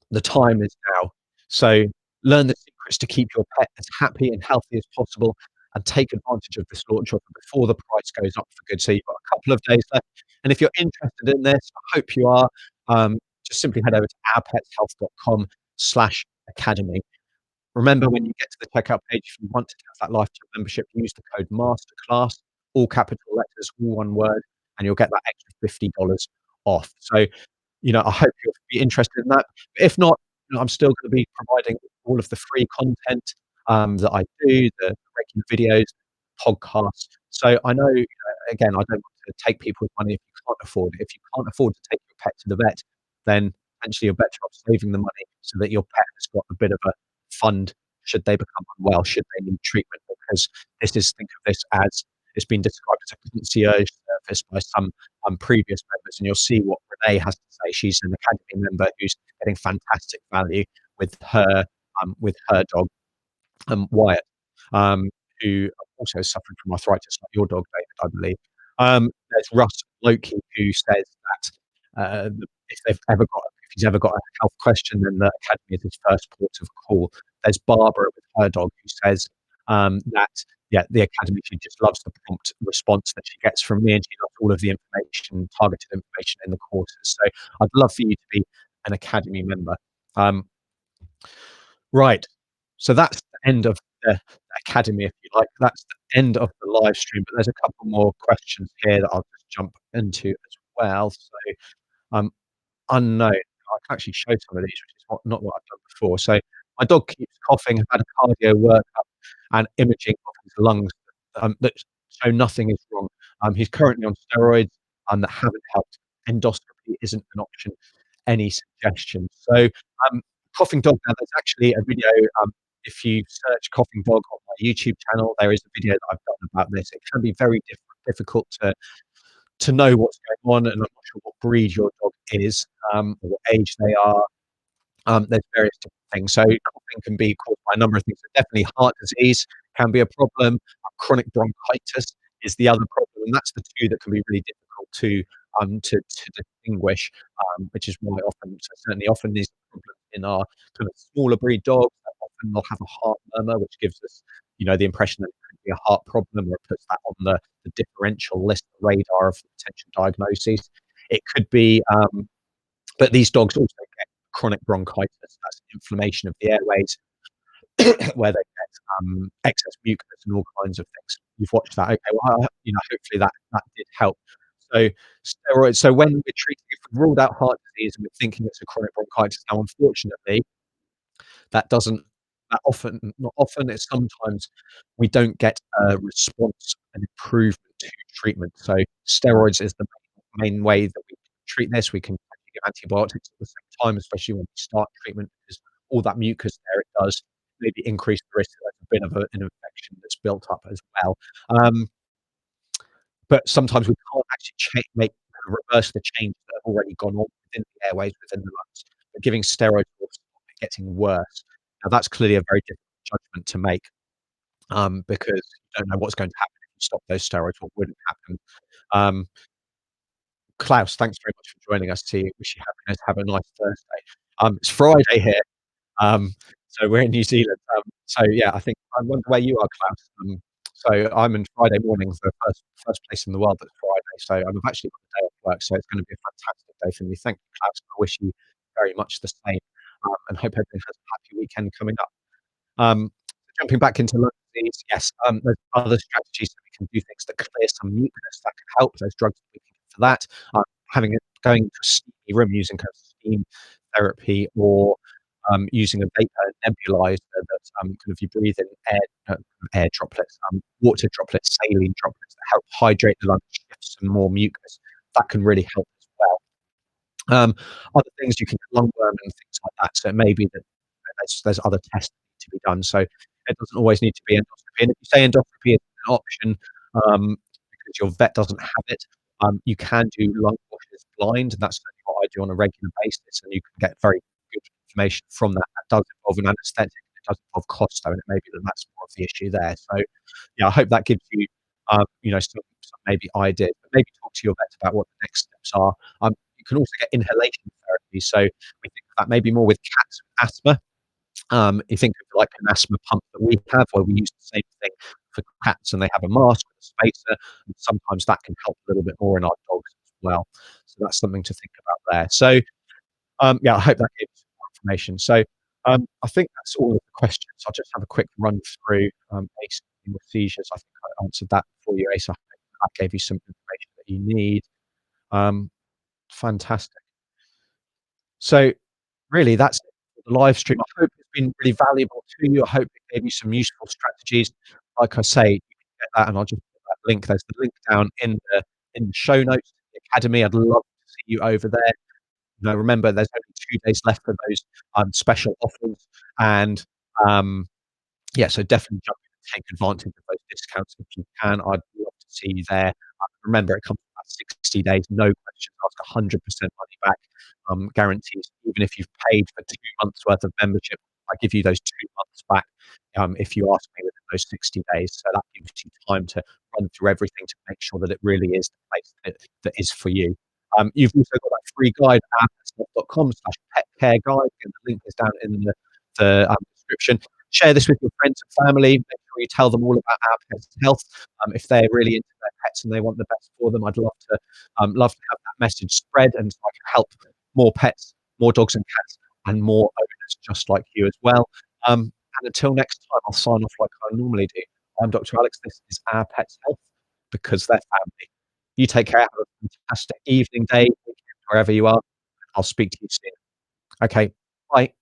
the time is now. So learn the secrets to keep your pet as happy and healthy as possible and take advantage of this launch offer before the price goes up for good. So you've got a couple of days left. And if you're interested in this, I hope you are, um, just simply head over to ourpetshealth.com/academy. Remember, when you get to the checkout page, if you want to have that lifetime membership, use the code Masterclass, all capital letters, all one word, and you'll get that extra $50 off. So I hope you'll be interested in that. But if not, I'm still gonna be providing all of the free content, that I do, the regular videos, podcasts. So I know, again, I don't want to take people's money if you can't afford it. If you can't afford to take your pet to the vet, then potentially you're better off saving the money so that your pet has got a bit of a fund should they become unwell, should they need treatment, because think of this as it's been described as a concierge service by some previous members, and you'll see what Renee has to say. She's an academy member who's getting fantastic value with her dog, Wyatt, um, who also is suffering from arthritis, like your dog, David, I believe. There's Russ Loki, who says that if he's ever got a health question, then the academy is his first port of call. There's Barbara with her dog, who says that yeah, the academy, she just loves the prompt response that she gets from me, and she loves all of the information, targeted information in the courses. So I'd love for you to be an academy member. Um, right. So that's the end of the academy, if you like. That's the end of the live stream. But there's a couple more questions here that I'll just jump into as well. So um, unknown. I can actually show some of these, which is not what I've done before. So my dog keeps coughing. I've had a cardio workup and imaging of his lungs that show nothing is wrong. He's currently on steroids that haven't helped. Endoscopy isn't an option. Any suggestions? So coughing dog. Now there's actually a video. If you search coughing dog on my YouTube channel, there is a video that I've done about this. It can be very difficult to know what's going on, and I'm not sure what breed your dog is, or what age they are. There's various different things. So coughing can be caused by a number of things. So definitely heart disease can be a problem. Chronic bronchitis is the other problem, and that's the two that can be really difficult to distinguish, which is why often these problems in our kind of smaller breed dogs, often they'll have a heart murmur, which gives us, the impression that it could be a heart problem, or it puts that on the differential list, the radar of potential diagnoses. It could be, but these dogs also get chronic bronchitis. That's inflammation of the airways, where they get excess mucus and all kinds of things. You've watched that, okay? Well, hopefully that did help. So steroids. So when we're treating, if we've ruled out heart disease and we're thinking it's a chronic bronchitis, now unfortunately that doesn't that often not often, it's sometimes we don't get a response and improvement to treatment. So steroids is the main way that we treat this. We can give antibiotics at the same time, especially when we start treatment, because all that mucus there, it does maybe increase the risk of a bit of an infection that's built up as well. Um, but sometimes we can't actually reverse the change that have already gone on within the airways, within the lungs. But giving steroids will stop it getting worse. Now, that's clearly a very difficult judgment to make, because you don't know what's going to happen if you stop those steroids, what wouldn't happen. Um, Klaus, thanks very much for joining us. To wish you happiness. Have a nice Thursday. It's Friday here. Um, so we're in New Zealand. So yeah, I think I wonder where you are, Klaus. So I'm in Friday mornings, the first place in the world that's Friday. So I've actually got a day off work, so it's going to be a fantastic day for me. Thank you, Klaus. I wish you very much the same, and hope everyone has a happy weekend coming up. Jumping back into lung disease, yes, there's other strategies that we can do, things that clear some mucus that can help. Those drugs that we can get for that. Having it going into a steamy room using kind of steam therapy, or using a vapor nebulizer that kind of you breathe in air droplets, water droplets, saline droplets that help hydrate the lungs, shift some more mucus. That can really help as well. Other things you can get lungworm and things like that. So it may be that there's other tests that need to be done. So it doesn't always need to be endoscopy. And if you say endoscopy is an option, because your vet doesn't have it, you can do lung washes blind, and that's certainly what I do on a regular basis. And you can get very good information from that. That does involve an anaesthetic. It does involve cost, though, and it may be that that's more of the issue there. So yeah, I hope that gives you, some maybe ideas. But maybe talk to your vet about what the next steps are. You can also get inhalation therapy. So we think that maybe more with cats with asthma. You think of like an asthma pump that we have, where we use the same thing for cats, and they have a mask with a spacer, and sometimes that can help a little bit more in our dogs as well. So that's something to think about there. So, yeah, I hope that gives you more information. So, I think that's all of the questions. I'll just have a quick run through, ACE with seizures. I think I answered that for you, Ace. I hope that gave you some information that you need. Um, Fantastic. So really, that's it for the live stream. I hope it's been really valuable to you. I hope it gave you some useful strategies. Like I say, you can get that, and I'll just put that link. There's the link down in the show notes to the academy. I'd love to see you over there. Remember, there's only 2 days left for those special offers, and yeah, so definitely jump in and take advantage of those discounts if you can. I'd love to see you there. Remember, it comes with about 60 days, no questions asked, 100% money back, guarantees. Even if you've paid for 2 months worth of membership, I give you those 2 months back, if you ask me within those 60 days. So that gives you time to run through everything to make sure that it really is the place that is for you. You've also got that free guide at petcare guide, and the link is down in the description. Share this with your friends and family. Make sure you tell them all about our pets' health. If they're really into their pets and they want the best for them, I'd love to have that message spread, and so I can help more pets, more dogs and cats, and more owners just like you as well. And until next time, I'll sign off like I normally do. I'm Dr. Alex. This is Our Pets' Health, because they're family. You take care. Have a fantastic evening, day, weekend, wherever you are. I'll speak to you soon. Okay. Bye.